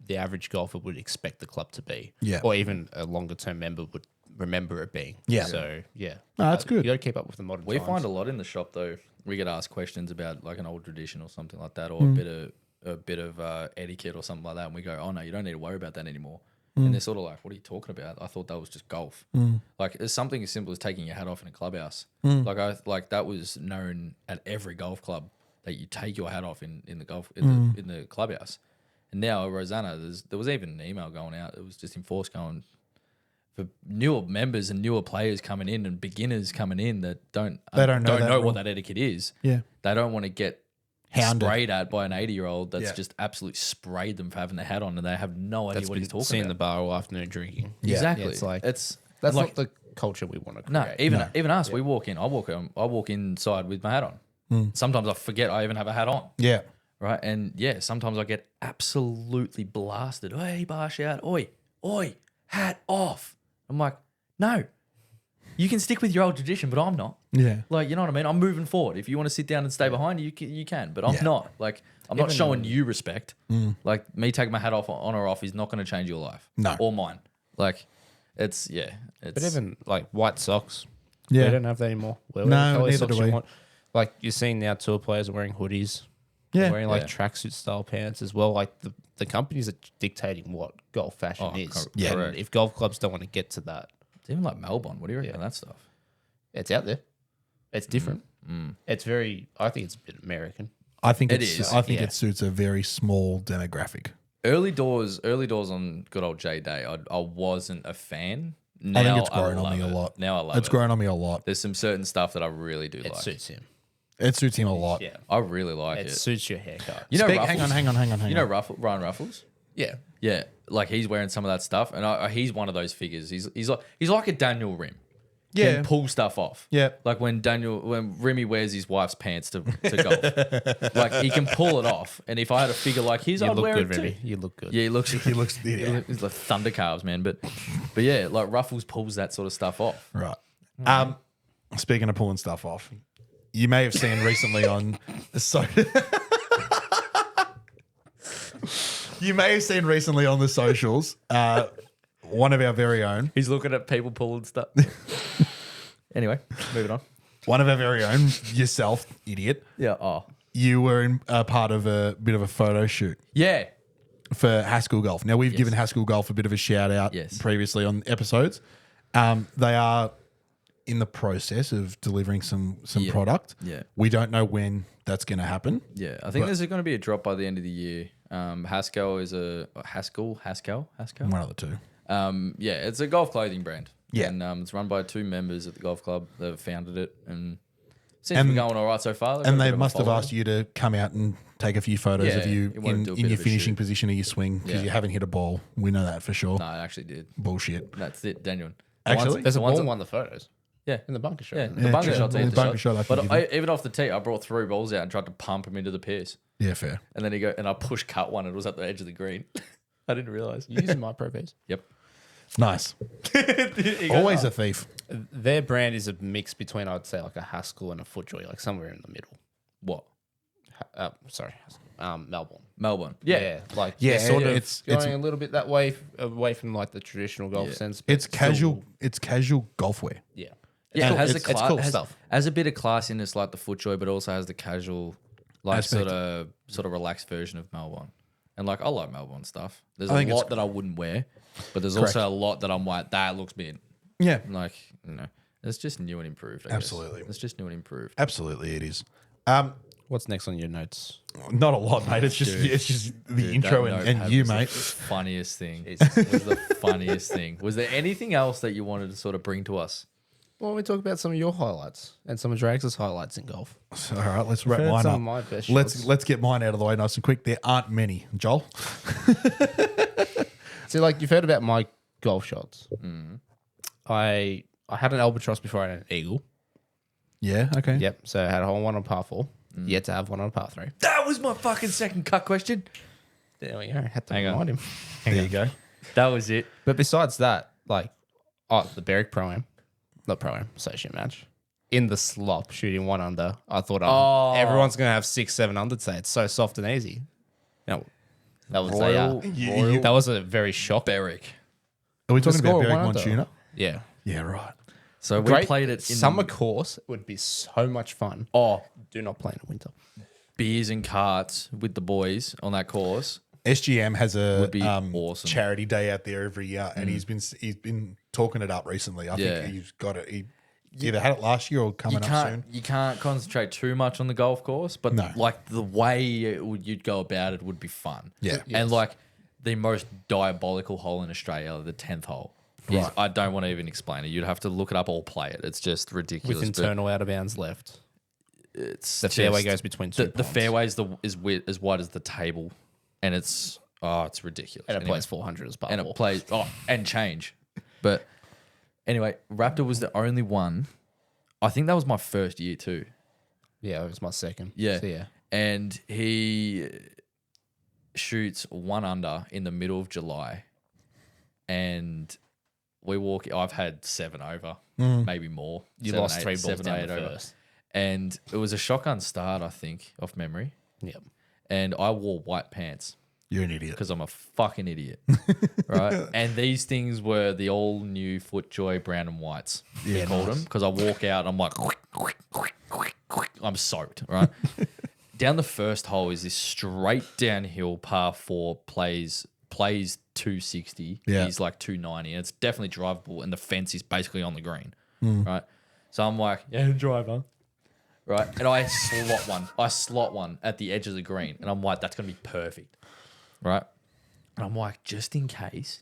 [SPEAKER 4] the average golfer would expect the club to be,
[SPEAKER 2] Yeah.
[SPEAKER 4] or even a longer term member would remember it being.
[SPEAKER 2] Yeah.
[SPEAKER 4] So
[SPEAKER 2] No, that's good.
[SPEAKER 4] You got to keep up with the modern.
[SPEAKER 3] We
[SPEAKER 4] times.
[SPEAKER 3] find a lot in the shop though. We get asked questions about like an old tradition or something like that, or a bit of etiquette or something like that, and we go, "Oh no, you don't need to worry about that anymore." And they're sort of like, "What are you talking about? I thought that was just golf." Like it's something as simple as taking your hat off in a clubhouse. Like that was known at every golf club that you take your hat off in the clubhouse. And now at Rosanna, there was even an email going out. It was just enforced going for newer members and newer players coming in and beginners coming in that don't know what that etiquette is.
[SPEAKER 2] Yeah.
[SPEAKER 3] They don't want to get
[SPEAKER 2] Hounded.
[SPEAKER 3] sprayed at by an 80-year-old that's just absolutely sprayed them for having the hat on and they have no idea
[SPEAKER 4] That's
[SPEAKER 3] what he's talking
[SPEAKER 4] seen
[SPEAKER 3] about.
[SPEAKER 4] the bar all afternoon drinking.
[SPEAKER 3] Exactly.
[SPEAKER 4] Yeah, it's like
[SPEAKER 3] that's
[SPEAKER 4] that's
[SPEAKER 3] like,
[SPEAKER 4] not the culture we want to
[SPEAKER 3] no,
[SPEAKER 4] create.
[SPEAKER 3] even us. We walk in. I walk inside with my hat on. Sometimes I forget I even have a hat on.
[SPEAKER 2] Yeah.
[SPEAKER 3] Right, and sometimes I get absolutely blasted. Hey, bar shout, oi, hat off. I'm like, no, you can stick with your old tradition, but I'm not.
[SPEAKER 2] Yeah.
[SPEAKER 3] Like, you know what I mean? I'm moving forward. If you want to sit down and stay behind, you can, but I'm not. Like, I'm not showing you respect. Like, me taking my hat off on or off is not going to change your life.
[SPEAKER 2] No.
[SPEAKER 3] Or mine. Like, it's.
[SPEAKER 4] But even like white socks,
[SPEAKER 2] Yeah.
[SPEAKER 4] we don't have that anymore. We're
[SPEAKER 2] No,
[SPEAKER 4] wearing colour
[SPEAKER 2] neither
[SPEAKER 4] socks
[SPEAKER 2] do
[SPEAKER 4] you
[SPEAKER 2] we.
[SPEAKER 4] want. Like you're seeing now, tour players are wearing hoodies.
[SPEAKER 2] Yeah.
[SPEAKER 4] Wearing like tracksuit style pants as well. Like the companies are dictating what golf fashion is.
[SPEAKER 2] Yeah.
[SPEAKER 4] And
[SPEAKER 3] correct.
[SPEAKER 4] if golf clubs don't want to get to that,
[SPEAKER 3] It's even like Melbourne. What do you reckon of that stuff?
[SPEAKER 4] it's out there. It's different. It's very. I think it's a bit American.
[SPEAKER 2] I think
[SPEAKER 3] It
[SPEAKER 2] it's
[SPEAKER 3] is,
[SPEAKER 2] I think
[SPEAKER 4] yeah.
[SPEAKER 2] it suits a very small demographic.
[SPEAKER 3] Early doors on good old J Day, I wasn't a fan. Now
[SPEAKER 2] I think it's grown on
[SPEAKER 3] love
[SPEAKER 2] me a
[SPEAKER 3] it.
[SPEAKER 2] lot.
[SPEAKER 3] Now I love
[SPEAKER 2] It's
[SPEAKER 3] it.
[SPEAKER 2] grown on me a lot.
[SPEAKER 3] There's some certain stuff that I really do
[SPEAKER 4] It
[SPEAKER 3] like.
[SPEAKER 4] suits him.
[SPEAKER 2] It suits him a lot.
[SPEAKER 4] Yeah.
[SPEAKER 3] I really like
[SPEAKER 4] It
[SPEAKER 3] it.
[SPEAKER 4] suits your haircut.
[SPEAKER 3] You know, Ruffles?
[SPEAKER 2] hang on.
[SPEAKER 3] You know Ryan Ruffles?
[SPEAKER 4] Yeah.
[SPEAKER 3] Yeah, like he's wearing some of that stuff, and he's one of those figures. He's like a Daniel Rim.
[SPEAKER 2] Yeah.
[SPEAKER 3] Can pull stuff off.
[SPEAKER 2] Yeah.
[SPEAKER 3] Like when Rimmy wears his wife's pants to golf, like he can pull it off. And if I had a figure like his,
[SPEAKER 4] You
[SPEAKER 3] I'd
[SPEAKER 4] look
[SPEAKER 3] wear
[SPEAKER 4] good,
[SPEAKER 3] it too.
[SPEAKER 4] Remy. You look good.
[SPEAKER 3] Yeah, he looks.
[SPEAKER 2] He's
[SPEAKER 3] He's like thunder calves, man. But yeah, like Ruffles pulls that sort of stuff off.
[SPEAKER 2] right. Speaking of pulling stuff off, you may have seen recently on you may have seen recently on the socials, one of our very own,
[SPEAKER 3] He's looking at people pulling stuff. Anyway, moving on.
[SPEAKER 2] one of our very own, yourself, idiot.
[SPEAKER 3] Yeah. Oh.
[SPEAKER 2] You were in a part of a bit of a photo shoot
[SPEAKER 3] Yeah.
[SPEAKER 2] for Haskell Golf. Now, we've given Haskell Golf a bit of a shout out previously on episodes. They are in the process of delivering some product.
[SPEAKER 3] Yeah.
[SPEAKER 2] We don't know when that's going to happen.
[SPEAKER 3] Yeah, I think there's going to be a drop by the end of the year. Haskell is Haskell.
[SPEAKER 2] One of the two.
[SPEAKER 3] Yeah, it's a golf clothing brand.
[SPEAKER 2] Yeah.
[SPEAKER 3] And it's run by two members at the golf club that have founded it. And seems to be going all right so far.
[SPEAKER 2] And they must have asked you to come out and take a few photos of you
[SPEAKER 3] you wanted to do a bit
[SPEAKER 2] in your
[SPEAKER 3] of a
[SPEAKER 2] finishing
[SPEAKER 3] shoot.
[SPEAKER 2] position of your swing because you haven't hit a ball. We know that for sure.
[SPEAKER 3] No, I actually did.
[SPEAKER 2] Bullshit.
[SPEAKER 3] That's it, genuine.
[SPEAKER 2] Actually?
[SPEAKER 4] There's a
[SPEAKER 3] the ones
[SPEAKER 4] ball
[SPEAKER 3] that-
[SPEAKER 4] one of the photos.
[SPEAKER 3] Yeah.
[SPEAKER 4] in the bunker shot.
[SPEAKER 3] Yeah, the bunker
[SPEAKER 2] true.
[SPEAKER 3] shot's
[SPEAKER 2] The
[SPEAKER 3] easy
[SPEAKER 2] bunker shot I can
[SPEAKER 3] But
[SPEAKER 2] give you.
[SPEAKER 3] even off the tee, I brought 3 balls out and tried to pump him into the piers.
[SPEAKER 2] Yeah, fair.
[SPEAKER 3] And then I push cut one. It was at the edge of the green. I didn't realize.
[SPEAKER 4] You using my Pro Vs?
[SPEAKER 3] Yep.
[SPEAKER 2] Nice. Always a thief.
[SPEAKER 4] Their brand is a mix between, I'd say, like a Haskell and a FootJoy, like somewhere in the middle.
[SPEAKER 3] What?
[SPEAKER 4] Sorry, Melbourne.
[SPEAKER 3] Melbourne. Yeah.
[SPEAKER 4] Like
[SPEAKER 2] Yeah,
[SPEAKER 4] they're sort of
[SPEAKER 2] it's-
[SPEAKER 4] going a little bit that way away from like the traditional golf sense. but
[SPEAKER 2] It's
[SPEAKER 4] still-
[SPEAKER 2] casual. It's casual golf wear.
[SPEAKER 4] Yeah,
[SPEAKER 3] Yeah,
[SPEAKER 4] cool.
[SPEAKER 3] it has
[SPEAKER 4] It's
[SPEAKER 3] the
[SPEAKER 4] cool
[SPEAKER 3] has,
[SPEAKER 4] stuff.
[SPEAKER 3] has a bit of classiness like the FootJoy, but also has the casual, like
[SPEAKER 2] Aspect.
[SPEAKER 3] sort of relaxed version of Melbourne. And like I like Melbourne stuff. There's
[SPEAKER 2] I
[SPEAKER 3] a
[SPEAKER 2] think it's
[SPEAKER 3] lot that I wouldn't wear, but there's also a lot that I'm like that looks mint.
[SPEAKER 2] Yeah,
[SPEAKER 3] Like it's just new and improved. I
[SPEAKER 2] Absolutely.
[SPEAKER 3] guess. It's just new and improved.
[SPEAKER 2] absolutely, it is.
[SPEAKER 4] What's next on your notes?
[SPEAKER 2] Not a lot, mate. It's just the intro
[SPEAKER 3] That
[SPEAKER 2] and
[SPEAKER 3] notepad
[SPEAKER 2] you,
[SPEAKER 3] was the
[SPEAKER 2] mate.
[SPEAKER 3] funniest thing. It was the funniest thing. Was there anything else that you wanted to sort of bring to us?
[SPEAKER 4] Well, we talk about some of your highlights and some of Drags' highlights in golf.
[SPEAKER 2] All right, let's wrap
[SPEAKER 4] heard
[SPEAKER 2] mine
[SPEAKER 4] some
[SPEAKER 2] up.
[SPEAKER 4] of my best
[SPEAKER 2] let's
[SPEAKER 4] shots.
[SPEAKER 2] let's get mine out of the way nice and quick. There aren't many. Joel.
[SPEAKER 4] See, like you've heard about my golf shots. I had an albatross before I had an eagle.
[SPEAKER 2] Yeah. Okay.
[SPEAKER 4] Yep. So I had a hole in one on par 4. Yet to have one on par 3.
[SPEAKER 3] That was my fucking second cut question.
[SPEAKER 4] There we go. Had to
[SPEAKER 3] Hang on.
[SPEAKER 4] remind him.
[SPEAKER 2] There you go.
[SPEAKER 3] That was it.
[SPEAKER 4] But besides that, like, the Berwick Pro-Am, not Pro-Am, associate match, in the slop, shooting 1 under, I thought everyone's going to have 6, 7 under today. It's so soft and easy. No, that was that was a very shock.
[SPEAKER 3] Berwick.
[SPEAKER 2] Are we talking
[SPEAKER 4] score
[SPEAKER 2] about
[SPEAKER 4] of
[SPEAKER 2] Berwick
[SPEAKER 4] 1 under.
[SPEAKER 2] Montuner?
[SPEAKER 4] Yeah.
[SPEAKER 2] Yeah. Right.
[SPEAKER 3] So we played it in
[SPEAKER 4] summer course. It would be so much fun.
[SPEAKER 3] Oh,
[SPEAKER 4] Do not play in the winter.
[SPEAKER 3] beers and carts with the boys on that course.
[SPEAKER 2] SGM has a
[SPEAKER 3] Would be awesome.
[SPEAKER 2] charity day out there every year, and he's been talking it up recently. I
[SPEAKER 3] Yeah.
[SPEAKER 2] think he's got it. He either had it last year or coming up soon.
[SPEAKER 3] You can't concentrate too much on the golf course, but
[SPEAKER 2] No.
[SPEAKER 3] like the way you'd go about it would be fun.
[SPEAKER 2] Yeah.
[SPEAKER 3] And like the most diabolical hole in Australia, the 10th hole. Right. I don't want to even explain it. You'd have to look it up or play it. It's just ridiculous.
[SPEAKER 4] With
[SPEAKER 3] but
[SPEAKER 4] internal out of bounds left.
[SPEAKER 3] it's
[SPEAKER 4] The fairway
[SPEAKER 3] just-
[SPEAKER 4] goes between 2
[SPEAKER 3] the
[SPEAKER 4] ponds.
[SPEAKER 3] fairway is as wide as the table, and it's ridiculous.
[SPEAKER 4] And it
[SPEAKER 3] Anyway.
[SPEAKER 4] plays 400 as par
[SPEAKER 3] And
[SPEAKER 4] 4.
[SPEAKER 3] it plays and change. But anyway, Raptor was the only one. I think that was my first year too.
[SPEAKER 4] Yeah, it was my second.
[SPEAKER 3] Yeah.
[SPEAKER 4] So, yeah.
[SPEAKER 3] And he shoots 1 under in the middle of July. And we walk. I've had 7 over, maybe more.
[SPEAKER 4] You
[SPEAKER 3] 7,
[SPEAKER 4] lost
[SPEAKER 3] 8,
[SPEAKER 4] 3 balls
[SPEAKER 3] 7,
[SPEAKER 4] down
[SPEAKER 3] 8
[SPEAKER 4] the
[SPEAKER 3] over.
[SPEAKER 4] first.
[SPEAKER 3] And it was a shotgun start, I think, off memory.
[SPEAKER 4] Yep.
[SPEAKER 3] And I wore white pants
[SPEAKER 2] You're an idiot.
[SPEAKER 3] because I'm a fucking idiot, right? And these things were the all new FootJoy brown and whites.
[SPEAKER 2] Yeah,
[SPEAKER 3] We called them because I walk out and I'm like, I'm soaked, right? Down the first hole is this straight downhill par 4 plays 260.
[SPEAKER 2] Yeah.
[SPEAKER 3] He's like 290, and it's definitely drivable, and the fence is basically on the green, right? So I'm like, yeah, driver. Right. And I slot one at the edge of the green. And I'm like, that's going to be perfect. Right. And I'm like, just in case,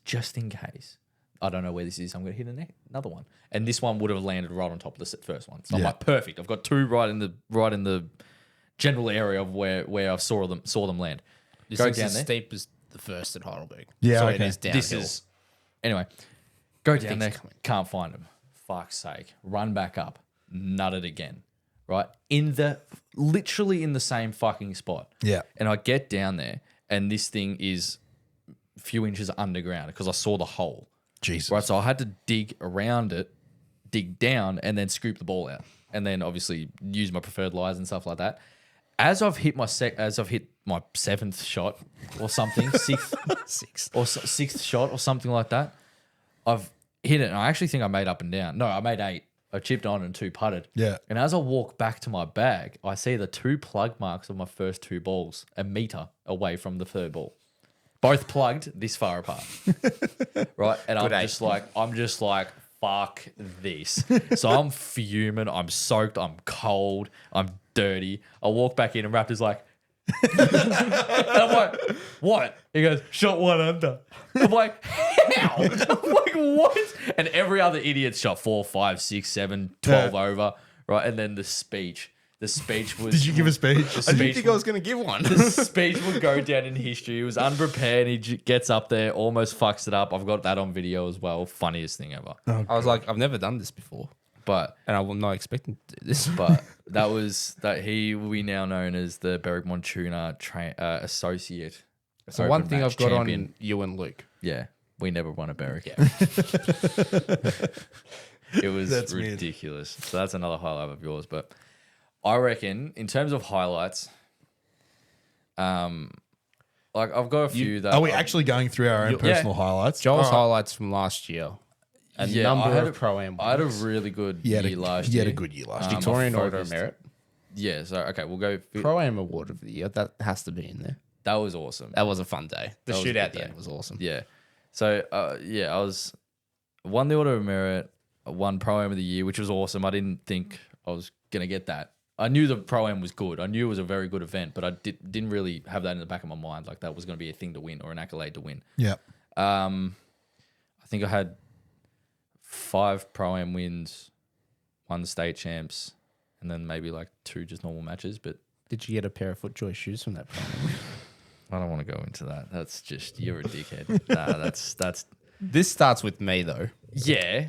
[SPEAKER 3] I don't know where this is. I'm going to hit another one. And this one would have landed right on top of the first one. So I'm
[SPEAKER 2] Yeah.
[SPEAKER 3] like, perfect. I've got 2 right in the general area of where I saw them land.
[SPEAKER 4] This
[SPEAKER 3] Go
[SPEAKER 4] thing's
[SPEAKER 3] down
[SPEAKER 4] as
[SPEAKER 3] there.
[SPEAKER 4] steep as the first at Heidelberg.
[SPEAKER 2] Yeah,
[SPEAKER 4] So
[SPEAKER 2] okay.
[SPEAKER 4] it is downhill.
[SPEAKER 3] This is anyway. Go down
[SPEAKER 4] thing's
[SPEAKER 3] there.
[SPEAKER 4] coming.
[SPEAKER 3] Can't find him. Fuck's sake. Run back up. Nut it again. Right? Literally in the same fucking spot.
[SPEAKER 2] Yeah.
[SPEAKER 3] And I get down there and this thing is a few inches underground because I saw the hole.
[SPEAKER 2] Jesus.
[SPEAKER 3] Right. So I had to dig around it, dig down, and then scoop the ball out. And then obviously use my preferred lies and stuff like that. As I've hit my 7th shot or something, sixth shot or something like that, I've hit it. And I actually think I made up and down. No, I made 8. I chipped on and 2 putted.
[SPEAKER 2] Yeah.
[SPEAKER 3] And as I walk back to my bag, I see the 2 plug marks of my first 2 balls, a meter away from the third ball. Both plugged this far apart. Right? And I'm just like, fuck this. So I'm fuming, I'm soaked, I'm cold, I'm dirty. I walk back in and Raptor's like, and I'm like, what? He goes, shot 1 under. I'm like, how? I'm like, what? And every other idiot shot 4, 5, 6, 7, 12 over. Right. And then the speech was.
[SPEAKER 2] Did you give a speech?
[SPEAKER 3] The speech,
[SPEAKER 4] was going to give one.
[SPEAKER 3] the speech would go down in history. He was unprepared. He gets up there, almost fucks it up. I've got that on video as well. Funniest thing ever.
[SPEAKER 4] I was like, I've never done this before.
[SPEAKER 3] But
[SPEAKER 4] And I'm not expecting to do this.
[SPEAKER 3] but he will be now known as the Berwick Montuna associate.
[SPEAKER 4] So one
[SPEAKER 3] open
[SPEAKER 4] thing
[SPEAKER 3] match
[SPEAKER 4] I've got
[SPEAKER 3] champion.
[SPEAKER 4] on you and Luke.
[SPEAKER 3] Yeah, we never won a Berwick.
[SPEAKER 4] Yeah.
[SPEAKER 3] It was ridiculous. So that's another highlight of yours. But I reckon in terms of highlights, like I've got a few that
[SPEAKER 2] Are we actually going through our own personal highlights?
[SPEAKER 4] Joel's highlights from last year. A number of pro-am
[SPEAKER 3] I had a
[SPEAKER 4] wins.
[SPEAKER 3] really good
[SPEAKER 2] You had
[SPEAKER 3] year last year.
[SPEAKER 2] You had a good year last year.
[SPEAKER 4] Victorian
[SPEAKER 3] I
[SPEAKER 4] Order of
[SPEAKER 3] focused-
[SPEAKER 4] Merit.
[SPEAKER 3] Yeah, so okay, we'll go.
[SPEAKER 4] Pro-am award of the year. That has to be in there.
[SPEAKER 3] That was awesome.
[SPEAKER 4] That was a fun day. The
[SPEAKER 3] That was a
[SPEAKER 4] shootout
[SPEAKER 3] good
[SPEAKER 4] at the
[SPEAKER 3] day.
[SPEAKER 4] end was awesome.
[SPEAKER 3] Yeah. So I won the Order of Merit, won Pro-Am of the Year, which was awesome. I didn't think I was gonna get that. I knew the Pro-Am was good. I knew it was a very good event, but I didn't really have that in the back of my mind, like that was gonna be a thing to win or an accolade to win.
[SPEAKER 2] Yeah.
[SPEAKER 3] I think I had 5 Pro-Am wins, 1 state champs, and then maybe like 2 just normal matches, but
[SPEAKER 4] Did you get a pair of FootJoy shoes from that pro-am?
[SPEAKER 3] I don't want to go into that. That's just, you're a dickhead. Nah, that's
[SPEAKER 4] This starts with me though.
[SPEAKER 3] yeah.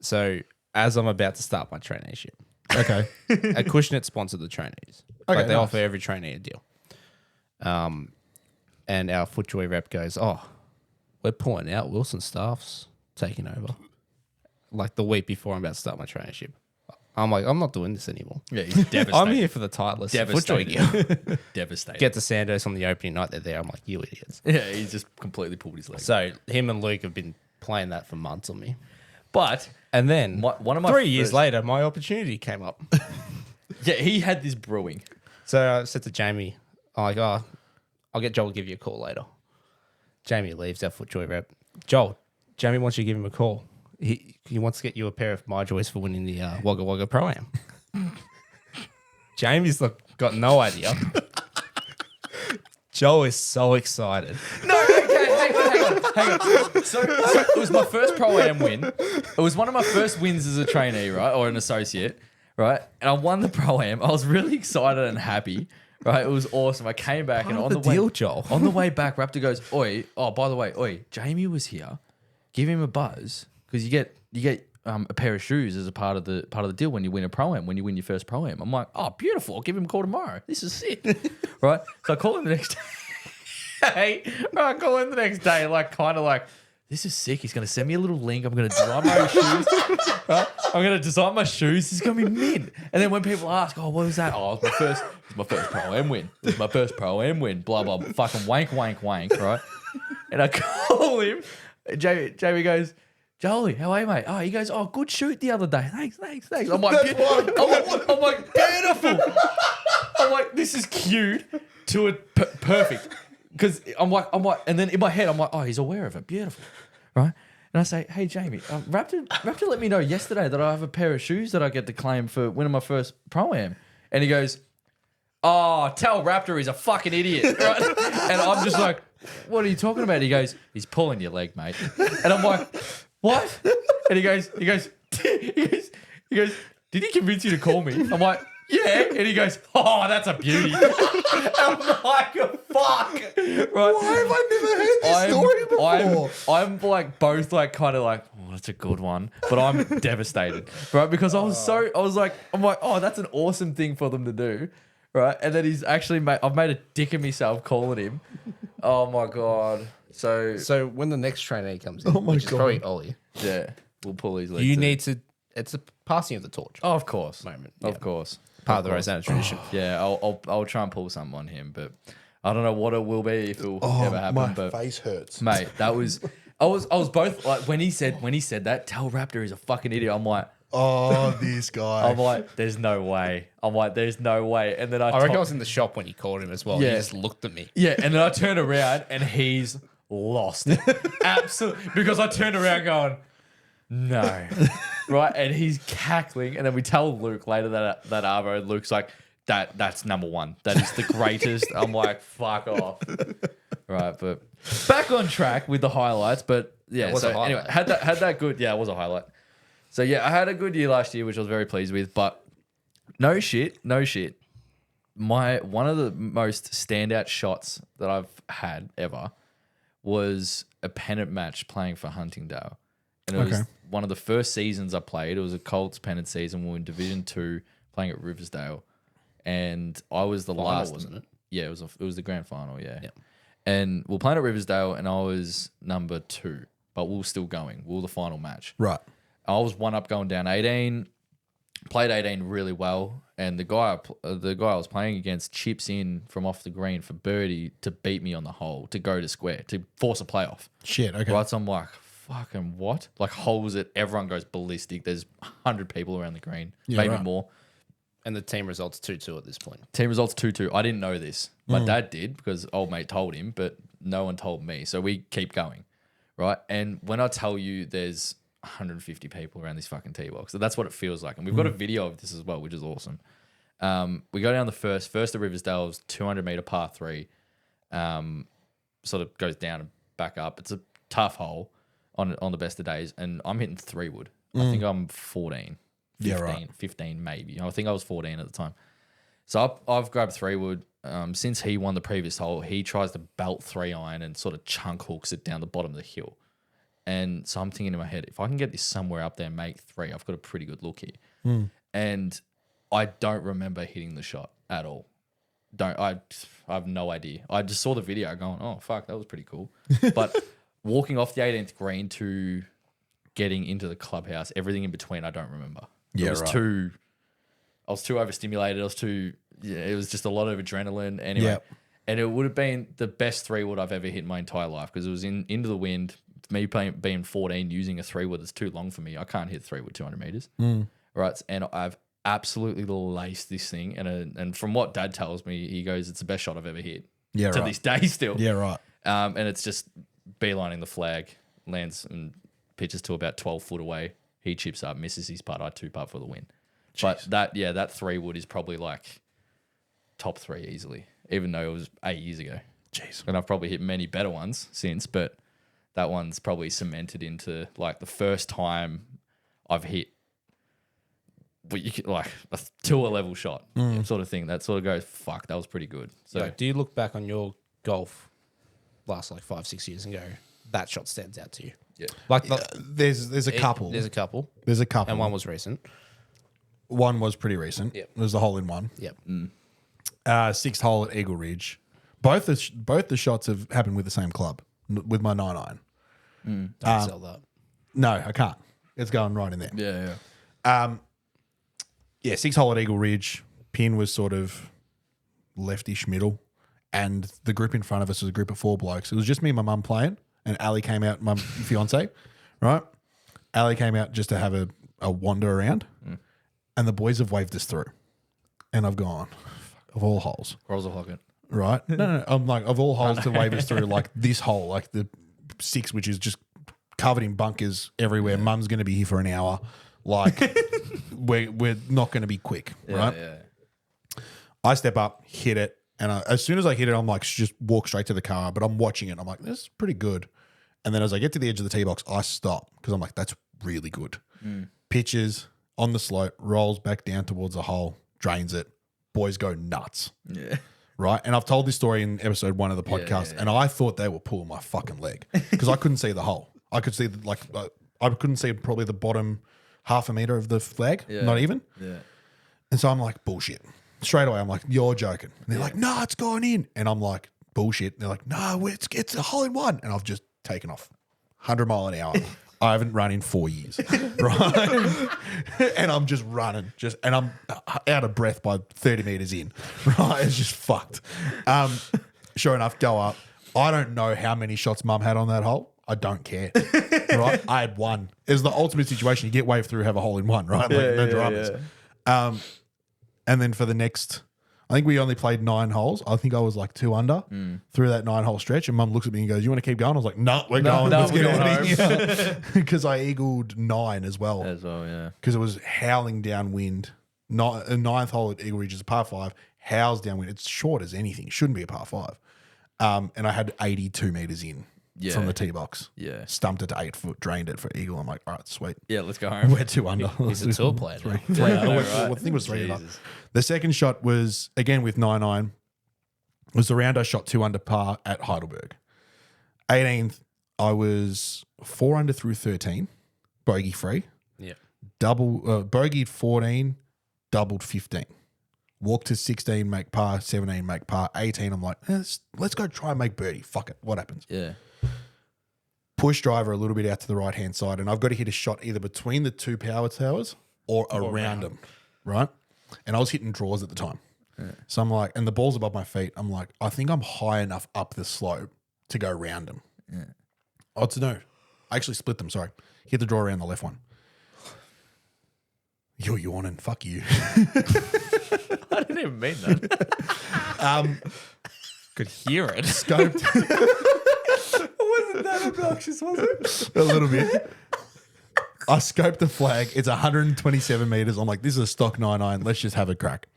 [SPEAKER 4] So as I'm about to start my traineeship,
[SPEAKER 2] Okay.
[SPEAKER 4] Acushnet sponsored the trainees.
[SPEAKER 2] Okay,
[SPEAKER 4] Like they
[SPEAKER 2] nice.
[SPEAKER 4] offer every trainee a deal. And our FootJoy rep goes, "Oh, we're pulling out. Wilson Staff's taking over." Like the week before I'm about to start my traineeship. I'm like, I'm not doing this anymore.
[SPEAKER 3] Yeah, he's devastated.
[SPEAKER 4] I'm here for the Titleist FootJoy gear.
[SPEAKER 3] Devastated.
[SPEAKER 4] Get to Sandos on the opening night. They're there. I'm like, you idiots.
[SPEAKER 3] Yeah, he's just completely pulled his leg.
[SPEAKER 4] So him and Luke have been playing that for months on me.
[SPEAKER 3] But
[SPEAKER 4] And then
[SPEAKER 3] one of my
[SPEAKER 4] 3 years
[SPEAKER 3] first-
[SPEAKER 4] later, my opportunity came up.
[SPEAKER 3] yeah, he had this brewing.
[SPEAKER 4] So I said to Jamie, I'm like, oh, I'll get Joel to give you a call later. Jamie leaves, our FootJoy rep. Joel, Jamie wants you to give him a call. He wants to get you a pair of My Joys for winning the Wagga Wagga Pro-Am. Jamie's got no idea. Joel is so excited.
[SPEAKER 3] No, okay, hang on. So it was my first Pro-Am win. It was one of my first wins as a trainee, right? Or an associate, right? And I won the Pro-Am. I was really excited and happy, right? It was awesome. I came back and
[SPEAKER 4] Part
[SPEAKER 3] on
[SPEAKER 4] of
[SPEAKER 3] the
[SPEAKER 4] the deal,
[SPEAKER 3] way,
[SPEAKER 4] Joel.
[SPEAKER 3] on the way back, Raptor goes, "Oi, oh, by the way, oi, Jamie was here. Give him a buzz because you get a pair of shoes as a part of the deal when you win a Pro-Am, when you win your first Pro-Am." I'm like, "Oh, beautiful. I'll give him a call tomorrow. This is sick." Right? So I call him the next day. I call him the next day, like kind of like, this is sick. He's going to send me a little link. I'm going to design my shoes. Right? I'm going to design my shoes. This is going to be mint. And then when people ask, "Oh, what was that?" "Oh, it's my first Pro-Am win. It's my first Pro-Am win." Blah, blah, blah. Fucking wank, right? And I call him. Jamie goes, "Jolie, how are you, mate?" "Oh," he goes, "Oh, good shoot the other day. Thanks. I'm like, I'm like, beautiful. I'm like, this is cute to a perfect. Because I'm like, and then in my head, I'm like, "Oh, he's aware of it. Beautiful." Right? And I say, "Hey, Jamie, Raptor let me know yesterday that I have a pair of shoes that I get to claim for winning my first Pro-Am." And he goes, "Oh, tell Raptor he's a fucking idiot." Right? And I'm just like, "What are you talking about?" He goes, "He's pulling your leg, mate." And I'm like, "What?" And he goes, "Did he convince you to call me?" I'm like, "Yeah." And he goes, "Oh, that's a beauty." I'm like, "Fuck." Right?
[SPEAKER 2] Why have I never heard this story before?
[SPEAKER 3] I'm like both like kind of like, "Oh, that's a good one," but I'm devastated, right? Because I'm like, "Oh, that's an awesome thing for them to do." Right? And then he's actually I've made a dick of myself calling him. Oh my God. So
[SPEAKER 4] when the next trainee comes in,
[SPEAKER 2] Oh my
[SPEAKER 4] which is
[SPEAKER 2] God.
[SPEAKER 4] probably Ollie,
[SPEAKER 3] yeah, we'll pull his legs.
[SPEAKER 4] you need to, it's a passing of the torch
[SPEAKER 3] Oh, of course.
[SPEAKER 4] moment.
[SPEAKER 3] Of
[SPEAKER 4] Yeah.
[SPEAKER 3] course.
[SPEAKER 4] Part of the Rosanna tradition.
[SPEAKER 3] Yeah, I'll try and pull something on him, but I don't know what it will be if it will
[SPEAKER 2] Oh,
[SPEAKER 3] ever happen.
[SPEAKER 2] my
[SPEAKER 3] But
[SPEAKER 2] face hurts.
[SPEAKER 3] mate, that was I was both like when he said that, "Tell Raptor he's a fucking idiot." I'm like,
[SPEAKER 2] This guy.
[SPEAKER 3] there's no way. there's no way. And then
[SPEAKER 4] I reckon I was in the shop when he called him as well.
[SPEAKER 3] Yeah.
[SPEAKER 4] He just looked at me.
[SPEAKER 3] yeah, and then I turned around and he's lost. Absolutely, because I turned around going, "No." Right? And he's cackling, and then we tell Luke later that Arvo, Luke's like, that's number one. That is the greatest. I'm like, fuck off. Right, but back on track with the highlights. But yeah,
[SPEAKER 4] was
[SPEAKER 3] so
[SPEAKER 4] a highlight.
[SPEAKER 3] anyway, had that good. Yeah, it was a highlight. So yeah, I had a good year last year, which I was very pleased with. But no shit. One of the most standout shots that I've had ever was a pennant match playing for Huntingdale. And it was
[SPEAKER 2] Okay.
[SPEAKER 3] one of the first seasons I played. It was a Colts pennant season. We were in Division 2 playing at Riversdale. And I was the
[SPEAKER 4] Final,
[SPEAKER 3] last.
[SPEAKER 4] wasn't it?
[SPEAKER 3] Yeah, it was the grand final, yeah.
[SPEAKER 4] Yep.
[SPEAKER 3] And we were playing at Riversdale and I was number 2. But we were still going. We were the final match.
[SPEAKER 2] Right.
[SPEAKER 3] I was one up going down 18. Played 18 really well, and the guy I was playing against chips in from off the green for birdie to beat me on the hole to go to square to force a playoff.
[SPEAKER 2] Shit. Okay.
[SPEAKER 3] Right, so I'm like, fucking what? Like holes it, everyone goes ballistic. There's 100 people around the green, maybe
[SPEAKER 2] right.
[SPEAKER 3] more.
[SPEAKER 4] And the team results 2-2 at this point.
[SPEAKER 3] Team results 2-2. I didn't know this. My dad did because old mate told him, but no one told me. So we keep going, right? And when I tell you there's 150 people around this fucking tee box. So that's what it feels like. And we've got a video of this as well, which is awesome. We go down the first at Riversdale's 200 meter par 3. Sort of goes down and back up. It's a tough hole on the best of days. And I'm hitting 3-wood. I think I'm 14, 15,
[SPEAKER 2] Yeah, right.
[SPEAKER 3] 15 maybe. I think I was 14 at the time. So I've grabbed 3-wood. Since he won the previous hole, he tries to belt 3-iron and sort of chunk hooks it down the bottom of the hill. And so I'm thinking in my head, if I can get this somewhere up there and make 3, I've got a pretty good look here. And I don't remember hitting the shot at all. I have no idea. I just saw the video going, oh, fuck, that was pretty cool. But walking off the 18th green to getting into the clubhouse, everything in between, I don't remember.
[SPEAKER 2] Yeah,
[SPEAKER 3] I was
[SPEAKER 2] right.
[SPEAKER 3] too overstimulated. It was just a lot of adrenaline. Anyway,
[SPEAKER 2] Yep.
[SPEAKER 3] and it would have been the best 3-wood I've ever hit in my entire life because it was into the wind. Me being 14, using a 3-wood that's too long for me. I can't hit 3-wood 200 meters. Right. And I've absolutely laced this thing. And from what Dad tells me, he goes, it's the best shot I've ever hit.
[SPEAKER 2] Yeah,
[SPEAKER 3] to
[SPEAKER 2] right.
[SPEAKER 3] this day still.
[SPEAKER 2] Yeah, right.
[SPEAKER 3] And it's just beelining the flag, lands and pitches to about 12 foot away. He chips up, misses his putt. I 2-putt for the win. But that 3-wood is probably like top 3 easily, even though it was 8 years ago.
[SPEAKER 2] Jeez.
[SPEAKER 3] And I've probably hit many better ones since, but that one's probably cemented into like the first time I've hit but you could, like a tour level shot sort of thing. That sort of goes, fuck, that was pretty good. So
[SPEAKER 4] Like, do you look back on your golf last like 5-6 years and go, that shot stands out to you?
[SPEAKER 3] yeah.
[SPEAKER 4] Like
[SPEAKER 2] There's a couple.
[SPEAKER 4] There's a couple,
[SPEAKER 2] There's a couple.
[SPEAKER 4] and one was recent.
[SPEAKER 2] One was pretty recent.
[SPEAKER 4] Yep.
[SPEAKER 2] It was the hole in one.
[SPEAKER 4] Yep.
[SPEAKER 2] 6th hole at Eagle Ridge. Both the shots have happened with the same club, with my 9-iron.
[SPEAKER 4] Don't sell that.
[SPEAKER 2] No, I can't. It's going right in there.
[SPEAKER 3] Yeah.
[SPEAKER 2] Yeah, 6th hole at Eagle Ridge. Pin was sort of leftish middle, and the group in front of us was a group of 4 blokes. It was just me and my mum playing, and Ali came out, my fiance, right? Ali came out just to have a wander around, and the boys have waved us through. And I've gone, fuck, of all holes,
[SPEAKER 3] Rolls a pocket.
[SPEAKER 2] right? No. I'm like, of all holes to wave us through, like this hole, like the 6, which is just covered in bunkers everywhere. Mum's going to be here for an hour. Like, we're not going to be quick, right?
[SPEAKER 3] Yeah.
[SPEAKER 2] I step up, hit it, and as soon as I hit it, I'm like, just walk straight to the car. But I'm watching it. I'm like, this is pretty good. And then as I get to the edge of the tee box, I stop because I'm like, that's really good. Pitches on the slope, rolls back down towards the hole, drains it. Boys go nuts.
[SPEAKER 3] Yeah.
[SPEAKER 2] Right. And I've told this story in episode 1 of the podcast, and I thought they were pulling my fucking leg because I couldn't see the hole. I could see I couldn't see probably the bottom half a meter of the flag, not even.
[SPEAKER 3] Yeah.
[SPEAKER 2] And so I'm like, bullshit. Straight away, I'm like, you're joking. And they're like, no, it's gone in. And I'm like, bullshit. And they're like, no, it's a hole in one. And I've just taken off 100 mile an hour. I haven't run in 4 years, right? And I'm just running, and I'm out of breath by 30 meters in, right? It's just fucked. Sure enough, go up. I don't know how many shots Mum had on that hole. I don't care, right? I had one. It was the ultimate situation. You get waved through, have a hole in one, right? Like no dramas. And then for the next, I think we only played 9 holes. I think I was like 2 under through that 9-hole stretch. And Mum looks at me and goes, you want to keep going? I was like, no, we're going.
[SPEAKER 3] no,
[SPEAKER 2] Let's
[SPEAKER 3] we're
[SPEAKER 2] get
[SPEAKER 3] going
[SPEAKER 2] out of here. Because I eagled 9 as well.
[SPEAKER 3] As well, yeah.
[SPEAKER 2] Because it was howling downwind. Not a 9th hole at Eagle Ridge is a par 5. Howls downwind. It's short as anything. It shouldn't be a par 5. And I had 82 meters in from the tee box.
[SPEAKER 3] Yeah.
[SPEAKER 2] Stumped it to 8 foot, drained it for Eagle. I'm like, all right, sweet.
[SPEAKER 3] Yeah, let's go home.
[SPEAKER 2] We're 2 under.
[SPEAKER 4] He's a tour player now.
[SPEAKER 2] Three under.
[SPEAKER 3] know,
[SPEAKER 2] I
[SPEAKER 3] right?
[SPEAKER 2] think it was 3 under.
[SPEAKER 3] Jesus.
[SPEAKER 2] The second shot was, again with 9-iron, was the round I shot 2 under par at Heidelberg. 18th, I was 4 under through 13. bogey free.
[SPEAKER 4] Yeah.
[SPEAKER 2] Bogeyed 14, doubled 15. Walked to 16, make par. 17, make par. 18, I'm like, let's go try and make birdie. Fuck it. What happens?
[SPEAKER 3] Yeah.
[SPEAKER 2] Push driver a little bit out to the right-hand side, and I've got to hit a shot either between the two power towers or around them, right? And I was hitting draws at the time. Yeah. So I'm like, and the ball's above my feet. I'm like, I think I'm high enough up the slope to go around them.
[SPEAKER 3] Yeah.
[SPEAKER 2] Odds no. I actually split them, sorry. Hit the draw around the left one. You're yawning. Fuck you.
[SPEAKER 3] I didn't even mean that.
[SPEAKER 4] Could hear it.
[SPEAKER 2] Scoped.
[SPEAKER 3] Wasn't that obnoxious, was it?
[SPEAKER 2] A little bit. I scoped the flag. It's 127 meters. I'm like, this is a stock 9-iron. Let's just have a crack.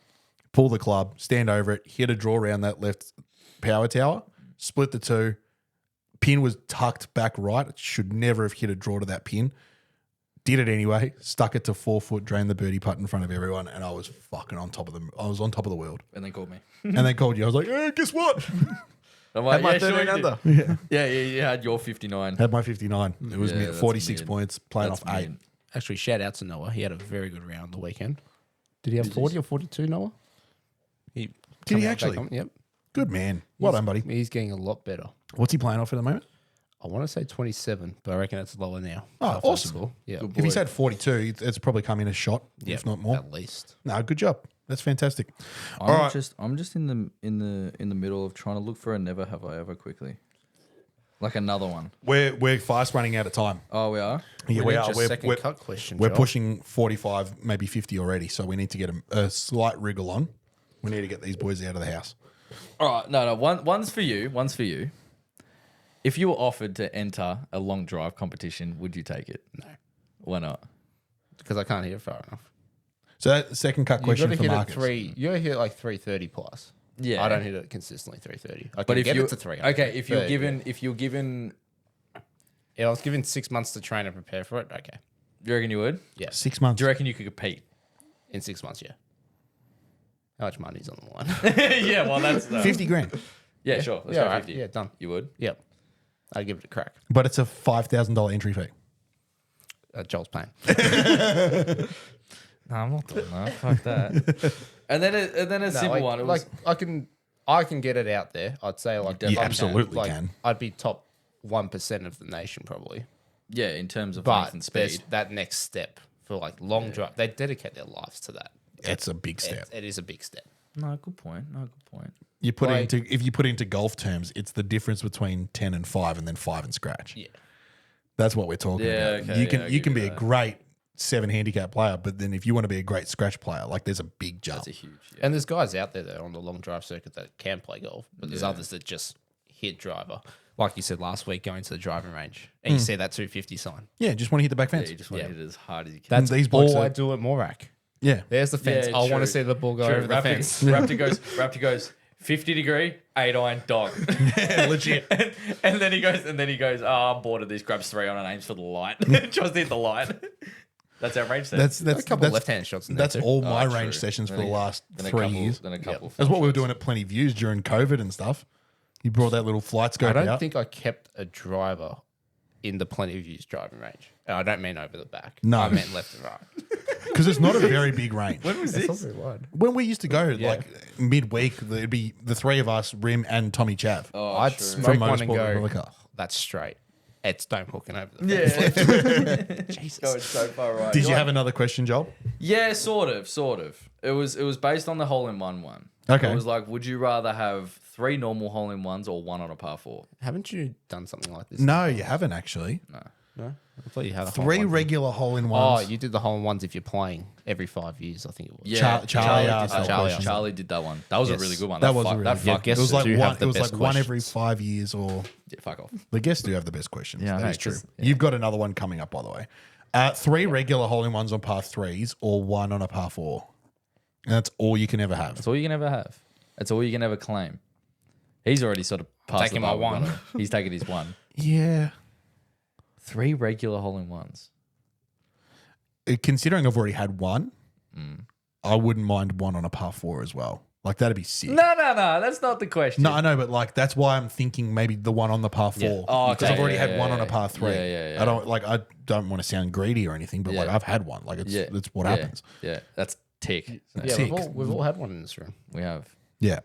[SPEAKER 2] Pull the club, stand over it, hit a draw around that left power tower, split the two. Pin was tucked back right. It should never have hit a draw to that pin. Did it anyway. Stuck it to 4 foot, drained the birdie putt in front of everyone, and I was fucking on top of them. I was on top of the world.
[SPEAKER 3] And they called me.
[SPEAKER 2] And they called you. I was like, guess what?
[SPEAKER 3] I'm like,
[SPEAKER 4] Had my
[SPEAKER 3] yeah,
[SPEAKER 4] 13
[SPEAKER 3] sure
[SPEAKER 4] under.
[SPEAKER 3] Yeah, you had your 59.
[SPEAKER 2] Had my 59. It was
[SPEAKER 3] Yeah, that's
[SPEAKER 2] 46
[SPEAKER 3] mid.
[SPEAKER 2] points, playing
[SPEAKER 3] That's
[SPEAKER 2] off 8.
[SPEAKER 3] mid.
[SPEAKER 4] Actually, shout out to Noah. He had a very good round the weekend. Did he have 40 or 42, Noah?
[SPEAKER 2] Did he
[SPEAKER 4] come out back
[SPEAKER 2] actually?
[SPEAKER 4] on- Yep.
[SPEAKER 2] Good man. Well done, buddy.
[SPEAKER 4] He's getting a lot better.
[SPEAKER 2] What's he playing off at the moment?
[SPEAKER 4] I want to say 27, but I reckon it's lower now.
[SPEAKER 2] Oh,
[SPEAKER 4] After
[SPEAKER 2] awesome.
[SPEAKER 4] school. Yeah.
[SPEAKER 3] Good
[SPEAKER 2] If he's
[SPEAKER 3] boy.
[SPEAKER 2] had 42, it's probably come in a shot,
[SPEAKER 4] Yep,
[SPEAKER 2] if not more.
[SPEAKER 4] At least.
[SPEAKER 2] No, good job. That's fantastic.
[SPEAKER 3] I'm
[SPEAKER 2] All right.
[SPEAKER 3] just in the middle of trying to look for a never have I ever quickly. Like another one.
[SPEAKER 2] We're fast running out of time.
[SPEAKER 3] Oh, we are?
[SPEAKER 2] Yeah, we
[SPEAKER 4] need
[SPEAKER 2] are.
[SPEAKER 4] your second cut question,
[SPEAKER 2] We're
[SPEAKER 4] Joel.
[SPEAKER 2] pushing 45, maybe 50 already, so we need to get a slight wriggle on. We need to get these boys out of the house.
[SPEAKER 3] All right. No. One's for you. One's for you. If you were offered to enter a long drive competition, would you take it?
[SPEAKER 4] No.
[SPEAKER 3] Why not?
[SPEAKER 4] Because I can't hit it far enough.
[SPEAKER 2] So that second cut
[SPEAKER 4] You got
[SPEAKER 2] question
[SPEAKER 4] to
[SPEAKER 2] for
[SPEAKER 4] hit
[SPEAKER 2] Marcus.
[SPEAKER 4] it you got to hit it like 330 plus.
[SPEAKER 3] Yeah.
[SPEAKER 4] I don't hit it consistently 330. I can
[SPEAKER 3] But if
[SPEAKER 4] get
[SPEAKER 3] you
[SPEAKER 4] it to 300.
[SPEAKER 3] okay, if you're
[SPEAKER 4] but,
[SPEAKER 3] given,
[SPEAKER 4] yeah, I was given 6 months to train and prepare for it. Okay.
[SPEAKER 3] you reckon you would?
[SPEAKER 4] Yeah.
[SPEAKER 2] 6 months.
[SPEAKER 3] Do you reckon you could compete?
[SPEAKER 4] In 6 months, yeah. How much money's on the line?
[SPEAKER 3] Yeah. Well, that's
[SPEAKER 2] 50 grand.
[SPEAKER 3] yeah. Sure. Let's
[SPEAKER 4] Yeah,
[SPEAKER 3] go
[SPEAKER 4] alright.
[SPEAKER 3] 50.
[SPEAKER 4] Yeah, done.
[SPEAKER 3] You would?
[SPEAKER 4] Yep. I'd give it a crack.
[SPEAKER 2] But it's a $5,000 entry fee.
[SPEAKER 4] Joel's playing.
[SPEAKER 3] No, I'm not doing that. Fuck that. And then a simple one. It was
[SPEAKER 4] I can get it out there. I'd say like
[SPEAKER 3] You
[SPEAKER 4] I'm
[SPEAKER 2] absolutely
[SPEAKER 4] like,
[SPEAKER 2] can.
[SPEAKER 4] I'd be top 1% of the nation probably.
[SPEAKER 3] yeah, in terms of
[SPEAKER 4] But
[SPEAKER 3] length and
[SPEAKER 4] there's
[SPEAKER 3] speed.
[SPEAKER 4] that next step for like long drive. They dedicate their lives to that.
[SPEAKER 2] It's a big step.
[SPEAKER 4] It is a big step.
[SPEAKER 3] No, good point. No, good point.
[SPEAKER 2] You put
[SPEAKER 4] Like-
[SPEAKER 2] it into if you put it into golf terms, it's the difference between 10 and 5 and then 5 and scratch.
[SPEAKER 4] Yeah.
[SPEAKER 2] That's what we're talking
[SPEAKER 3] Yeah,
[SPEAKER 2] about.
[SPEAKER 3] okay,
[SPEAKER 2] You can
[SPEAKER 3] yeah, I
[SPEAKER 2] you
[SPEAKER 3] give
[SPEAKER 2] can
[SPEAKER 3] you
[SPEAKER 2] be a
[SPEAKER 3] that.
[SPEAKER 2] great 7 handicap player, but then if you want to be a great scratch player, like there's a big jump.
[SPEAKER 3] That's a huge. Yeah.
[SPEAKER 4] And there's guys out there that are on the long drive circuit that can play golf, but there's
[SPEAKER 3] Yeah.
[SPEAKER 4] others that just hit driver. Like you said last week, going to the driving range and you see that 250 sign.
[SPEAKER 2] Yeah, just want to hit the back
[SPEAKER 3] Yeah,
[SPEAKER 2] fence.
[SPEAKER 3] you just want
[SPEAKER 4] Yeah.
[SPEAKER 3] to hit it as hard as you can.
[SPEAKER 4] That's
[SPEAKER 2] these blokes
[SPEAKER 4] all
[SPEAKER 2] are-
[SPEAKER 4] I do at Morak.
[SPEAKER 2] Yeah.
[SPEAKER 4] There's the fence.
[SPEAKER 3] Yeah,
[SPEAKER 4] I want
[SPEAKER 3] true.
[SPEAKER 4] to see the ball go
[SPEAKER 3] True.
[SPEAKER 4] over the fence.
[SPEAKER 3] Raptor goes 50 degree, 8-iron dog.
[SPEAKER 2] Legit.
[SPEAKER 3] and then he goes, oh, I'm bored of this, grabs 3 on and aims for the light. Tries to hit the light. That's our range set.
[SPEAKER 2] That's
[SPEAKER 4] A couple
[SPEAKER 2] that's,
[SPEAKER 4] left-hand shots in there
[SPEAKER 2] that's
[SPEAKER 4] too.
[SPEAKER 2] all my
[SPEAKER 3] Oh,
[SPEAKER 2] range
[SPEAKER 3] true.
[SPEAKER 2] sessions for
[SPEAKER 3] Then
[SPEAKER 2] the
[SPEAKER 3] a-
[SPEAKER 2] last
[SPEAKER 3] then a
[SPEAKER 2] 3
[SPEAKER 3] couple-
[SPEAKER 2] years.
[SPEAKER 3] Then a couple.
[SPEAKER 2] That's what we were
[SPEAKER 3] shots.
[SPEAKER 2] doing at Plenty Views during COVID and stuff. You brought that little flight
[SPEAKER 4] I
[SPEAKER 2] scope
[SPEAKER 4] don't
[SPEAKER 2] out.
[SPEAKER 4] think I kept a driver in the Plenty of Views driving range. And I don't mean over the back.
[SPEAKER 2] No.
[SPEAKER 4] I meant left and right.
[SPEAKER 2] Because it's not a very big range.
[SPEAKER 3] When was
[SPEAKER 4] It's not
[SPEAKER 3] this?
[SPEAKER 4] very wide.
[SPEAKER 2] When we used to go,
[SPEAKER 4] Yeah.
[SPEAKER 2] like midweek, it'd be the 3 of us, Rim and Tommy Chav.
[SPEAKER 3] Oh,
[SPEAKER 4] I'd
[SPEAKER 3] true.
[SPEAKER 4] smoke
[SPEAKER 2] From
[SPEAKER 4] one and
[SPEAKER 2] Motorsport
[SPEAKER 4] go,
[SPEAKER 2] Replica.
[SPEAKER 4] that's straight. It's don't hooking over the fence.
[SPEAKER 3] Yeah.
[SPEAKER 4] Jesus.
[SPEAKER 3] Going so far right.
[SPEAKER 2] Did you have another question, Joel?
[SPEAKER 3] Yeah, sort of. It was based on the hole-in-one one.
[SPEAKER 2] Okay.
[SPEAKER 3] It was like, would you rather have 3 normal hole-in-ones or 1 on a par 4?
[SPEAKER 4] Haven't you done something like this?
[SPEAKER 2] No, you haven't actually.
[SPEAKER 4] No? I thought you had a
[SPEAKER 2] 3
[SPEAKER 4] hole-in-one.
[SPEAKER 2] regular hole in
[SPEAKER 4] Oh,
[SPEAKER 2] ones.
[SPEAKER 4] you did the hole in ones if you're playing every 5 years, I think it was.
[SPEAKER 3] Yeah,
[SPEAKER 2] Charlie
[SPEAKER 3] did
[SPEAKER 2] asked
[SPEAKER 3] that
[SPEAKER 2] that
[SPEAKER 3] one.
[SPEAKER 2] question.
[SPEAKER 3] Charlie did that one. That was
[SPEAKER 4] Yes.
[SPEAKER 3] a really good one.
[SPEAKER 2] That was
[SPEAKER 3] fuck-
[SPEAKER 2] a really
[SPEAKER 3] that
[SPEAKER 2] good
[SPEAKER 4] Yeah,
[SPEAKER 3] fucked-
[SPEAKER 2] It was like
[SPEAKER 4] do
[SPEAKER 2] one.
[SPEAKER 4] have the
[SPEAKER 2] It was like
[SPEAKER 4] best
[SPEAKER 2] one every
[SPEAKER 4] questions.
[SPEAKER 2] 5 years, or
[SPEAKER 3] Yeah, fuck off.
[SPEAKER 2] the guests do have the best questions.
[SPEAKER 3] Yeah, I
[SPEAKER 2] that
[SPEAKER 3] know,
[SPEAKER 2] is true.
[SPEAKER 3] 'cause- yeah.
[SPEAKER 2] You've got another one coming up, by the way. 3 regular hole in ones on par 3s, or 1 on a par 4, and that's all you can ever have.
[SPEAKER 3] That's all you can ever have. That's all you can ever claim. He's already sort of passed
[SPEAKER 4] Taking
[SPEAKER 3] the
[SPEAKER 4] my
[SPEAKER 3] bar with
[SPEAKER 4] one.
[SPEAKER 3] one. He's taken his 1.
[SPEAKER 2] Yeah.
[SPEAKER 3] 3 regular hole-in-ones.
[SPEAKER 2] Considering I've already had 1, I wouldn't mind 1 on a par 4 as well. Like that'd be sick.
[SPEAKER 3] No. That's not the question.
[SPEAKER 2] No, I know, but like that's why I'm thinking maybe the one on the par 4.
[SPEAKER 3] Oh,
[SPEAKER 2] Because
[SPEAKER 3] okay.
[SPEAKER 2] I've already
[SPEAKER 3] Yeah,
[SPEAKER 2] had one on a
[SPEAKER 3] yeah.
[SPEAKER 2] par 3.
[SPEAKER 3] Yeah.
[SPEAKER 2] I don't want to sound greedy or anything, but like
[SPEAKER 3] Yeah.
[SPEAKER 2] I've had one. Like it's what happens.
[SPEAKER 3] Yeah, that's tick. So
[SPEAKER 4] Yeah,
[SPEAKER 2] Tick.
[SPEAKER 4] we've all had one in this room.
[SPEAKER 3] we have.
[SPEAKER 2] Yeah.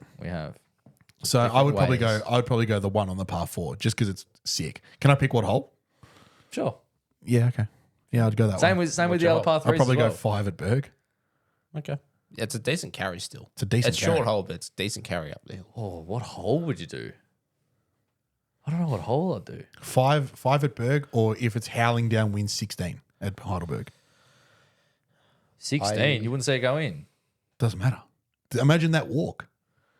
[SPEAKER 2] So I would probably
[SPEAKER 4] ways.
[SPEAKER 2] go the one on the par 4 just because it's sick. Can I pick what hole?
[SPEAKER 3] Sure.
[SPEAKER 2] Yeah, okay. Yeah, I'd go that
[SPEAKER 3] Same
[SPEAKER 2] one.
[SPEAKER 3] with the other par
[SPEAKER 2] I'd
[SPEAKER 3] threes.
[SPEAKER 2] probably
[SPEAKER 3] as well.
[SPEAKER 2] go 5 at Berg.
[SPEAKER 4] Okay. Yeah, it's a decent carry still.
[SPEAKER 2] It's a decent
[SPEAKER 4] It's
[SPEAKER 2] carry.
[SPEAKER 4] short hole, but it's decent carry up there.
[SPEAKER 3] Oh, what hole would you do? I don't know what hole I'd do.
[SPEAKER 2] 5 at Berg, or if it's howling down, win 16 at Heidelberg.
[SPEAKER 3] 16. You wouldn't say go in.
[SPEAKER 2] Doesn't matter. Imagine that walk.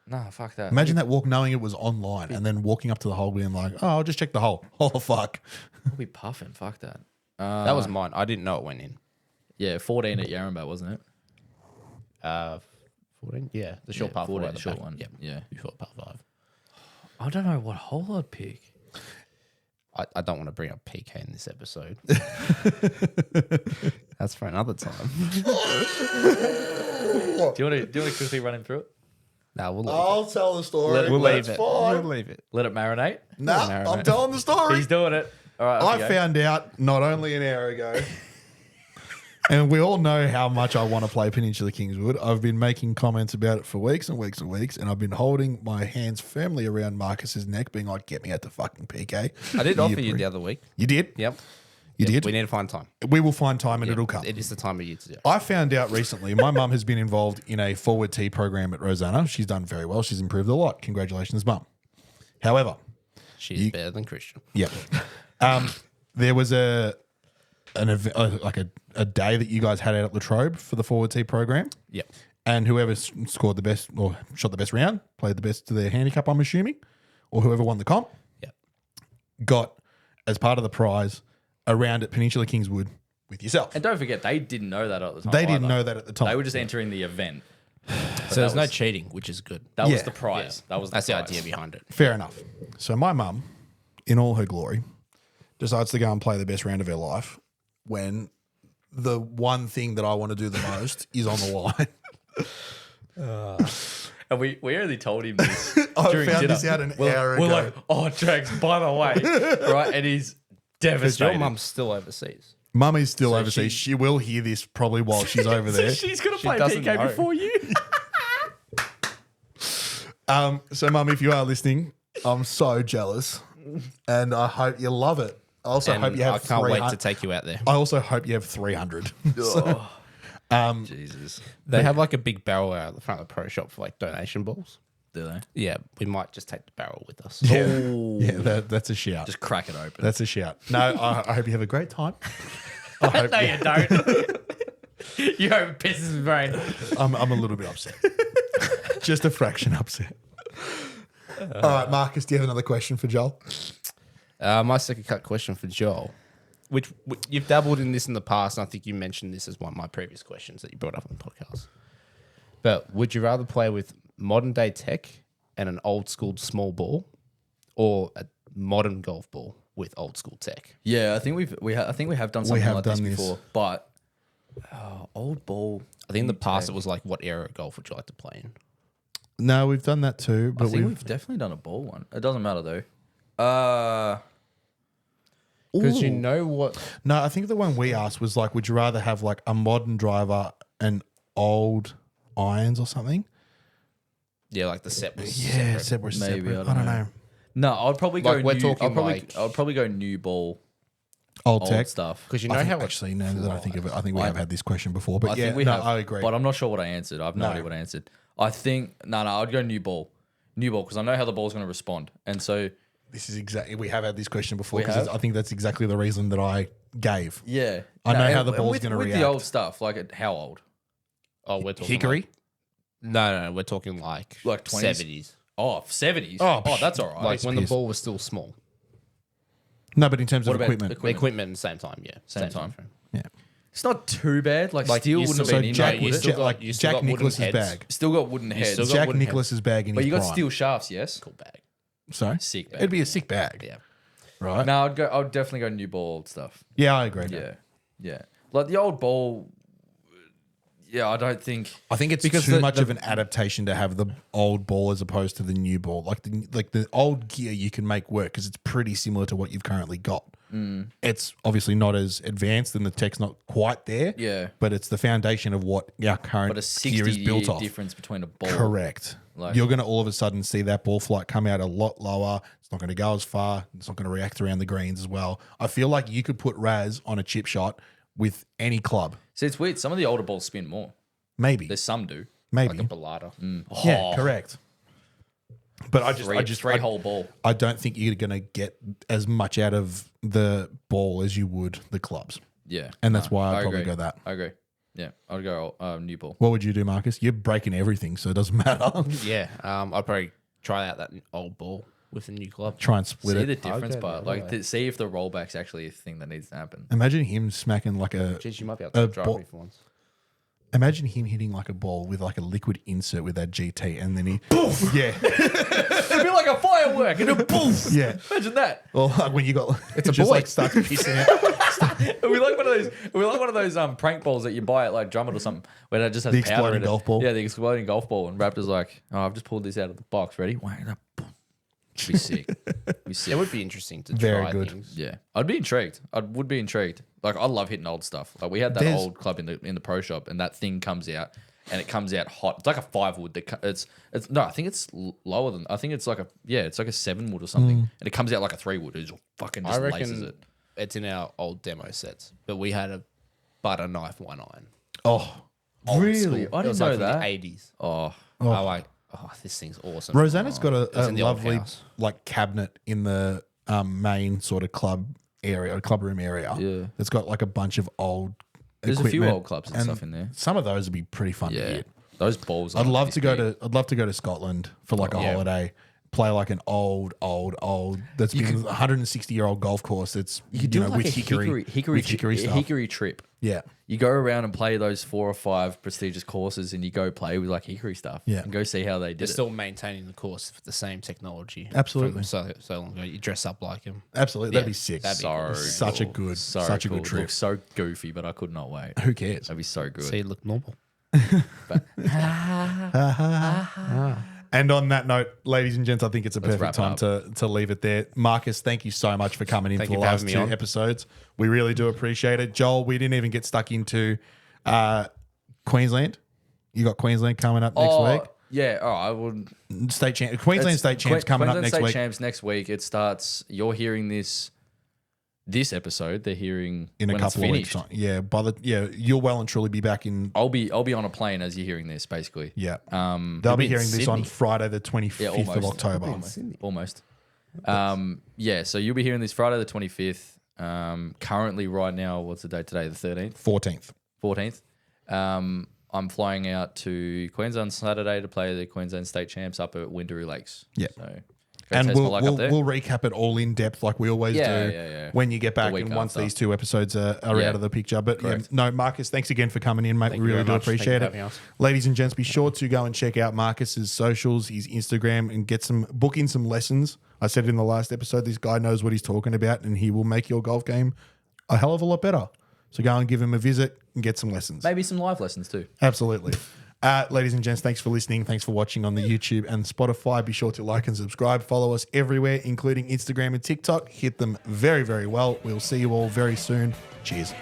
[SPEAKER 3] Nah, fuck that.
[SPEAKER 2] Imagine that walk knowing it was online and then walking up to the hole being like, oh, I'll just check the hole. Oh, fuck.
[SPEAKER 3] I'll be puffing. Fuck that.
[SPEAKER 4] That was mine. I didn't know it went in.
[SPEAKER 3] Yeah, 14 at Yarrambat, wasn't it?
[SPEAKER 4] 14? Yeah, the short par 4
[SPEAKER 3] 14,
[SPEAKER 4] at the
[SPEAKER 3] short
[SPEAKER 4] back.
[SPEAKER 3] one.
[SPEAKER 4] Yep.
[SPEAKER 3] Yeah.
[SPEAKER 4] Short par 5.
[SPEAKER 3] I don't know what hole I'd pick.
[SPEAKER 4] I don't want to bring up PK in this episode. That's for another time.
[SPEAKER 3] Do you want to quickly run him through it?
[SPEAKER 4] No, we'll leave
[SPEAKER 2] I'll tell the story.
[SPEAKER 4] it. We'll leave it. We'll leave it.
[SPEAKER 3] Let it marinate?
[SPEAKER 2] No,
[SPEAKER 4] marinate.
[SPEAKER 2] I'm telling the story.
[SPEAKER 3] He's doing it. All right.
[SPEAKER 2] I found out not only an hour ago, and we all know how much I want to play Peninsula Kingswood. I've been making comments about it for weeks and weeks and weeks, and I've been holding my hands firmly around Marcus's neck, being like, get me at the fucking PK.
[SPEAKER 4] I did offer you the other week.
[SPEAKER 2] You did?
[SPEAKER 4] Yep.
[SPEAKER 2] You did?
[SPEAKER 4] We need to find time.
[SPEAKER 2] We will find time and it'll come.
[SPEAKER 4] It is the time of year to do it.
[SPEAKER 2] I found out recently, my mum has been involved in a forward tee program at Rosanna. She's done very well. She's improved a lot. Congratulations, mum. However,
[SPEAKER 4] She's better than Christian.
[SPEAKER 2] yeah, there was an event, like a day that you guys had out at Latrobe for the forward tee program.
[SPEAKER 4] Yep.
[SPEAKER 2] And whoever scored the best or shot the best round, played the best to their handicap, I'm assuming, or whoever won the comp,
[SPEAKER 4] Yep.
[SPEAKER 2] got as part of the prize a round at Peninsula Kingswood with yourself.
[SPEAKER 3] And don't forget, they didn't know that at the time.
[SPEAKER 2] They didn't
[SPEAKER 3] either.
[SPEAKER 2] know that at the time.
[SPEAKER 3] They were just entering the event.
[SPEAKER 4] So there's no cheating, which is good.
[SPEAKER 3] That was
[SPEAKER 2] Yeah.
[SPEAKER 3] the prize. That was
[SPEAKER 4] That's the
[SPEAKER 3] prize.
[SPEAKER 4] idea behind it.
[SPEAKER 2] Fair enough. So my mum, in all her glory, decides to go and play the best round of her life when the one thing that I want to do the most is on the line.
[SPEAKER 3] And we only told him this
[SPEAKER 2] I
[SPEAKER 3] during
[SPEAKER 2] found
[SPEAKER 3] dinner.
[SPEAKER 2] this out an
[SPEAKER 3] We're
[SPEAKER 2] hour
[SPEAKER 3] we're
[SPEAKER 2] ago.
[SPEAKER 3] like, oh, Drags, by the way. Right? And he's
[SPEAKER 4] Because your
[SPEAKER 3] devastated.
[SPEAKER 4] mum's still overseas.
[SPEAKER 2] Mum is still overseas. She will hear this probably while she's over there.
[SPEAKER 3] She's going to
[SPEAKER 4] She
[SPEAKER 3] play
[SPEAKER 4] doesn't
[SPEAKER 3] PK
[SPEAKER 4] know.
[SPEAKER 3] before you.
[SPEAKER 2] So mum, if you are listening, I'm so jealous, and I hope you love it. I also
[SPEAKER 4] And
[SPEAKER 2] hope you have.
[SPEAKER 4] I can't wait
[SPEAKER 2] 300
[SPEAKER 4] to take you out there.
[SPEAKER 2] I also hope you have 300.
[SPEAKER 3] Jesus.
[SPEAKER 4] They have like a big barrel out at the front of the pro shop for like donation balls.
[SPEAKER 3] Do they?
[SPEAKER 4] Yeah, we might just take the barrel with us.
[SPEAKER 2] Yeah, that's a shout.
[SPEAKER 3] Just crack it open.
[SPEAKER 2] That's a shout. No, I hope you have a great time. I hope
[SPEAKER 3] No, you don't. You hope it pisses his brain.
[SPEAKER 2] I'm a little bit upset. Just a fraction upset. All right, Marcus, do you have another question for Joel?
[SPEAKER 4] My second cut question for Joel, which you've dabbled in this in the past, and I think you mentioned this as one of my previous questions that you brought up on the podcast. But would you rather play with modern day tech and an old school small ball, or a modern golf ball with old school tech?
[SPEAKER 3] Yeah, I think we have done something
[SPEAKER 2] have
[SPEAKER 3] like this
[SPEAKER 2] done this.
[SPEAKER 3] before. But old ball.
[SPEAKER 4] I think in the past it was like, what era of golf would you like to play in?
[SPEAKER 2] No, we've done that too,
[SPEAKER 3] I
[SPEAKER 2] but
[SPEAKER 3] think we've definitely done a ball one. It doesn't matter though.
[SPEAKER 4] Because you know what?
[SPEAKER 2] no, I think the one we asked was like, would you rather have like a modern driver and old irons or something?
[SPEAKER 4] Yeah, like the set was
[SPEAKER 2] Yeah,
[SPEAKER 4] separate.
[SPEAKER 2] separate.
[SPEAKER 3] Maybe,
[SPEAKER 2] I don't know.
[SPEAKER 3] No, I'd probably go.
[SPEAKER 4] Like, we're
[SPEAKER 3] new,
[SPEAKER 4] talking
[SPEAKER 3] I'd probably go new ball,
[SPEAKER 2] Old
[SPEAKER 3] old
[SPEAKER 2] tech.
[SPEAKER 3] stuff.
[SPEAKER 4] Because you know
[SPEAKER 2] I think,
[SPEAKER 4] how
[SPEAKER 2] actually, now that I think of it, I think we have had this question before. But
[SPEAKER 3] I
[SPEAKER 2] yeah,
[SPEAKER 3] think we
[SPEAKER 2] no,
[SPEAKER 3] have.
[SPEAKER 2] I agree.
[SPEAKER 3] But I'm not sure what I answered. I have no
[SPEAKER 2] No.
[SPEAKER 3] idea what I answered. I think no, I'd go new ball, because I know how the ball's going to respond, and so
[SPEAKER 2] This is exactly, we have had this question before
[SPEAKER 3] We
[SPEAKER 2] because
[SPEAKER 3] have?
[SPEAKER 2] I think that's exactly the reason that I gave.
[SPEAKER 3] yeah,
[SPEAKER 2] I know how
[SPEAKER 3] and-
[SPEAKER 2] the ball's
[SPEAKER 3] with-
[SPEAKER 2] gonna
[SPEAKER 3] with
[SPEAKER 2] react.
[SPEAKER 3] the old stuff. Like how old?
[SPEAKER 4] Oh, we're talking
[SPEAKER 2] Hickory?
[SPEAKER 4] Like, no, we're talking like
[SPEAKER 3] 20s?
[SPEAKER 4] 70s.
[SPEAKER 3] Oh, 70s.
[SPEAKER 2] Oh,
[SPEAKER 3] Oh, that's all right.
[SPEAKER 4] Like when the
[SPEAKER 2] piss.
[SPEAKER 4] ball was still small.
[SPEAKER 2] No, but in terms
[SPEAKER 3] What
[SPEAKER 2] of
[SPEAKER 3] about
[SPEAKER 2] equipment.
[SPEAKER 4] The equipment at the same time, yeah.
[SPEAKER 3] Same time.
[SPEAKER 4] frame.
[SPEAKER 2] Yeah.
[SPEAKER 3] It's not too bad. Like steel
[SPEAKER 4] you
[SPEAKER 3] wouldn't have
[SPEAKER 4] still-
[SPEAKER 3] been in
[SPEAKER 2] Jack,
[SPEAKER 3] there, would
[SPEAKER 4] you
[SPEAKER 3] it?
[SPEAKER 4] still got-
[SPEAKER 2] like
[SPEAKER 4] you still
[SPEAKER 2] Jack
[SPEAKER 4] got wooden
[SPEAKER 2] Nicklaus's
[SPEAKER 4] heads.
[SPEAKER 2] bag.
[SPEAKER 3] Still got wooden heads,
[SPEAKER 4] still got
[SPEAKER 2] Jack
[SPEAKER 4] wooden
[SPEAKER 2] Nicklaus's bag in
[SPEAKER 3] but
[SPEAKER 2] his
[SPEAKER 3] you got
[SPEAKER 2] prime.
[SPEAKER 3] steel shafts. Yes,
[SPEAKER 4] Cool bag.
[SPEAKER 2] Sorry?
[SPEAKER 3] sick. Bag.
[SPEAKER 2] It'd be a sick bag.
[SPEAKER 4] Yeah.
[SPEAKER 2] Right?
[SPEAKER 3] No, I'd definitely go new ball old stuff.
[SPEAKER 2] Yeah, I agree.
[SPEAKER 3] Yeah, yeah. Like the old ball, Yeah, I don't think.
[SPEAKER 2] I think it's
[SPEAKER 4] Because
[SPEAKER 2] too
[SPEAKER 4] the-
[SPEAKER 2] much
[SPEAKER 4] the-
[SPEAKER 2] of an adaptation to have the old ball as opposed to the new ball. Like the old gear you can make work because it's pretty similar to what you've currently got. It's obviously not as advanced and the tech's not quite there.
[SPEAKER 3] Yeah.
[SPEAKER 2] But it's the foundation of what our current
[SPEAKER 3] But a
[SPEAKER 2] gear is
[SPEAKER 3] 60
[SPEAKER 2] built
[SPEAKER 3] year
[SPEAKER 2] off.
[SPEAKER 3] difference between a ball.
[SPEAKER 2] Correct.
[SPEAKER 3] Like-
[SPEAKER 2] You're going to all of a sudden see that ball flight come out a lot lower. It's not going to go as far. It's not going to react around the greens as well. I feel like you could put Raz on a chip shot with any club.
[SPEAKER 3] See, it's weird. Some of the older balls spin more.
[SPEAKER 2] Maybe.
[SPEAKER 3] There's some do.
[SPEAKER 2] Maybe.
[SPEAKER 4] Like a Bellata.
[SPEAKER 2] Yeah, correct. But I
[SPEAKER 3] Three hole ball.
[SPEAKER 2] I don't think you're going to get as much out of the ball as you would the clubs.
[SPEAKER 3] Yeah.
[SPEAKER 2] And that's why I'd
[SPEAKER 3] I
[SPEAKER 2] probably
[SPEAKER 3] agree.
[SPEAKER 2] go that.
[SPEAKER 3] I agree. Yeah. I'd go new ball.
[SPEAKER 2] What would you do, Marcus? You're breaking everything, so it doesn't matter.
[SPEAKER 4] Yeah. I'd probably try out that old ball with a new club.
[SPEAKER 2] Try and split
[SPEAKER 3] See
[SPEAKER 2] it.
[SPEAKER 3] the difference,
[SPEAKER 4] Okay,
[SPEAKER 3] but
[SPEAKER 4] right.
[SPEAKER 3] see if the rollback's actually a thing that needs to happen.
[SPEAKER 2] Imagine him smacking like a.
[SPEAKER 4] Jeez, you might be able
[SPEAKER 2] A
[SPEAKER 4] to drive
[SPEAKER 2] ball-
[SPEAKER 4] me for once.
[SPEAKER 2] Imagine him hitting like a ball with like a liquid insert with that GT, and then he. Yeah.
[SPEAKER 3] It'd be like a firework and a poof.
[SPEAKER 2] Yeah.
[SPEAKER 3] Imagine that.
[SPEAKER 2] Or like when you got. It's
[SPEAKER 4] a
[SPEAKER 2] just
[SPEAKER 4] boy.
[SPEAKER 2] like starts pissing out.
[SPEAKER 3] It'd be like one of those prank balls that you buy at like Drummond or something where it just has
[SPEAKER 2] The
[SPEAKER 3] powder
[SPEAKER 2] exploding
[SPEAKER 3] in it.
[SPEAKER 2] golf ball.
[SPEAKER 3] Yeah, the exploding golf ball. And Raptor's like, oh, I've just pulled this out of the box. Ready? Wang, that boom. Be sick. Be sick.
[SPEAKER 4] It would be interesting to
[SPEAKER 2] Very
[SPEAKER 4] try
[SPEAKER 2] good.
[SPEAKER 4] things.
[SPEAKER 3] Yeah, I'd be intrigued. I would be intrigued. Like I love hitting old stuff. Like we had that
[SPEAKER 2] There's-
[SPEAKER 3] old club in the pro shop, and that thing comes out, and it comes out hot. It's like a 5 wood. It's no, I think it's lower than. I think it's like a 7 wood or something, and it comes out like a 3 wood. It just fucking
[SPEAKER 4] I
[SPEAKER 3] just laces
[SPEAKER 4] reckon
[SPEAKER 3] it.
[SPEAKER 4] it's in our old demo sets, but we had a butter knife 1 iron.
[SPEAKER 2] Oh,
[SPEAKER 3] Old
[SPEAKER 2] really?
[SPEAKER 3] school. I
[SPEAKER 4] It
[SPEAKER 3] didn't
[SPEAKER 4] was
[SPEAKER 3] know
[SPEAKER 4] like from
[SPEAKER 3] that.
[SPEAKER 4] the 80s.
[SPEAKER 3] Oh,
[SPEAKER 4] I like, this thing's awesome.
[SPEAKER 2] Rosanna's got
[SPEAKER 4] It's
[SPEAKER 2] a
[SPEAKER 4] in the old
[SPEAKER 2] lovely
[SPEAKER 4] house.
[SPEAKER 2] like cabinet in the main sort of club area, club room area.
[SPEAKER 3] Yeah.
[SPEAKER 2] It's got like a bunch of old.
[SPEAKER 3] there's a few
[SPEAKER 2] equipment,
[SPEAKER 3] old clubs and stuff in there.
[SPEAKER 2] Some of those would be pretty fun to
[SPEAKER 3] Yeah,
[SPEAKER 2] hit.
[SPEAKER 3] those balls.
[SPEAKER 2] I'd
[SPEAKER 3] are
[SPEAKER 2] love
[SPEAKER 3] this
[SPEAKER 2] to go
[SPEAKER 3] big.
[SPEAKER 2] to. I'd love to go to Scotland for like a
[SPEAKER 4] Yeah.
[SPEAKER 2] holiday. Play like an old. That's been a 160-year-old golf course. That's
[SPEAKER 3] You could do like
[SPEAKER 2] with
[SPEAKER 3] a
[SPEAKER 2] hickory stuff.
[SPEAKER 3] hickory trip.
[SPEAKER 2] Yeah,
[SPEAKER 3] You go around and play those 4 or 5 prestigious courses, and you go play with like hickory stuff.
[SPEAKER 2] Yeah.
[SPEAKER 3] and go see how they
[SPEAKER 4] They're
[SPEAKER 3] did it.
[SPEAKER 4] still maintaining the course with the same technology.
[SPEAKER 2] Absolutely.
[SPEAKER 4] From so long ago. You dress up like him.
[SPEAKER 2] absolutely. That'd
[SPEAKER 4] Yeah,
[SPEAKER 2] be sick.
[SPEAKER 4] that'd be
[SPEAKER 3] So
[SPEAKER 4] cool.
[SPEAKER 2] Such a
[SPEAKER 3] cool.
[SPEAKER 2] good,
[SPEAKER 3] So
[SPEAKER 2] such a
[SPEAKER 3] cool.
[SPEAKER 2] good trip.
[SPEAKER 3] Looks so goofy, but I could not wait.
[SPEAKER 2] Who cares?
[SPEAKER 3] That'd be so good.
[SPEAKER 4] So you look normal.
[SPEAKER 2] And on that note, ladies and gents, I think it's a perfect
[SPEAKER 3] wrap it
[SPEAKER 2] time
[SPEAKER 3] up.
[SPEAKER 2] to leave it there. Marcus, thank you so much for coming in
[SPEAKER 4] Thank
[SPEAKER 2] for
[SPEAKER 4] you
[SPEAKER 2] the
[SPEAKER 4] for
[SPEAKER 2] last
[SPEAKER 4] having
[SPEAKER 2] 2
[SPEAKER 4] me on.
[SPEAKER 2] episodes. We really do appreciate it. Joel, we didn't even get stuck into Queensland. You got Queensland coming up next week.
[SPEAKER 3] Yeah, all right. I would.
[SPEAKER 2] State champ, Queensland state champs coming up
[SPEAKER 3] Queensland
[SPEAKER 2] next
[SPEAKER 3] State
[SPEAKER 2] week
[SPEAKER 3] Champs next week. It starts. You're hearing this episode. They're hearing
[SPEAKER 2] in a
[SPEAKER 3] when it's
[SPEAKER 2] couple of weeks.
[SPEAKER 3] finished.
[SPEAKER 2] Time. Yeah, you'll well and truly be back in.
[SPEAKER 3] I'll be on a plane as you're hearing this, basically.
[SPEAKER 2] Yeah,
[SPEAKER 3] Um,
[SPEAKER 2] they'll be
[SPEAKER 3] you'll in
[SPEAKER 2] hearing this on
[SPEAKER 3] Sydney.
[SPEAKER 2] Friday, the 25th of October.
[SPEAKER 3] Almost. Yeah, so you'll be hearing this Friday the 25th. Currently, right now, what's the date today? The 13th,
[SPEAKER 2] 14th.
[SPEAKER 3] 14th. I'm flying out to Queensland Saturday to play the Queensland State Champs up at Windaroo Lakes.
[SPEAKER 2] Yeah.
[SPEAKER 3] So, go
[SPEAKER 2] And
[SPEAKER 3] taste my
[SPEAKER 2] we'll,
[SPEAKER 3] luck
[SPEAKER 2] we'll,
[SPEAKER 3] up there.
[SPEAKER 2] we'll recap it all in depth like we always
[SPEAKER 3] Yeah,
[SPEAKER 2] do
[SPEAKER 3] yeah.
[SPEAKER 2] when you get back
[SPEAKER 3] week
[SPEAKER 2] and once
[SPEAKER 3] after.
[SPEAKER 2] these 2 episodes are
[SPEAKER 3] Yeah.
[SPEAKER 2] out of the picture. But
[SPEAKER 3] Correct.
[SPEAKER 2] no, Marcus, thanks again for coming in, mate.
[SPEAKER 4] Thank
[SPEAKER 2] we
[SPEAKER 4] you
[SPEAKER 2] really
[SPEAKER 4] very
[SPEAKER 2] do
[SPEAKER 4] much. Thank you
[SPEAKER 2] appreciate
[SPEAKER 4] for
[SPEAKER 2] it.
[SPEAKER 4] having us.
[SPEAKER 2] Ladies and gents, be sure to go and check out Marcus's socials, his Instagram, and book in some lessons. I said in the last episode, this guy knows what he's talking about and he will make your golf game a hell of a lot better. So go and give him a visit and get some lessons.
[SPEAKER 3] Maybe some live lessons too.
[SPEAKER 2] Absolutely. Ladies and gents, thanks for listening. Thanks for watching on the YouTube and Spotify. Be sure to like and subscribe. Follow us everywhere, including Instagram and TikTok. Hit them very, very well. We'll see you all very soon. Cheers.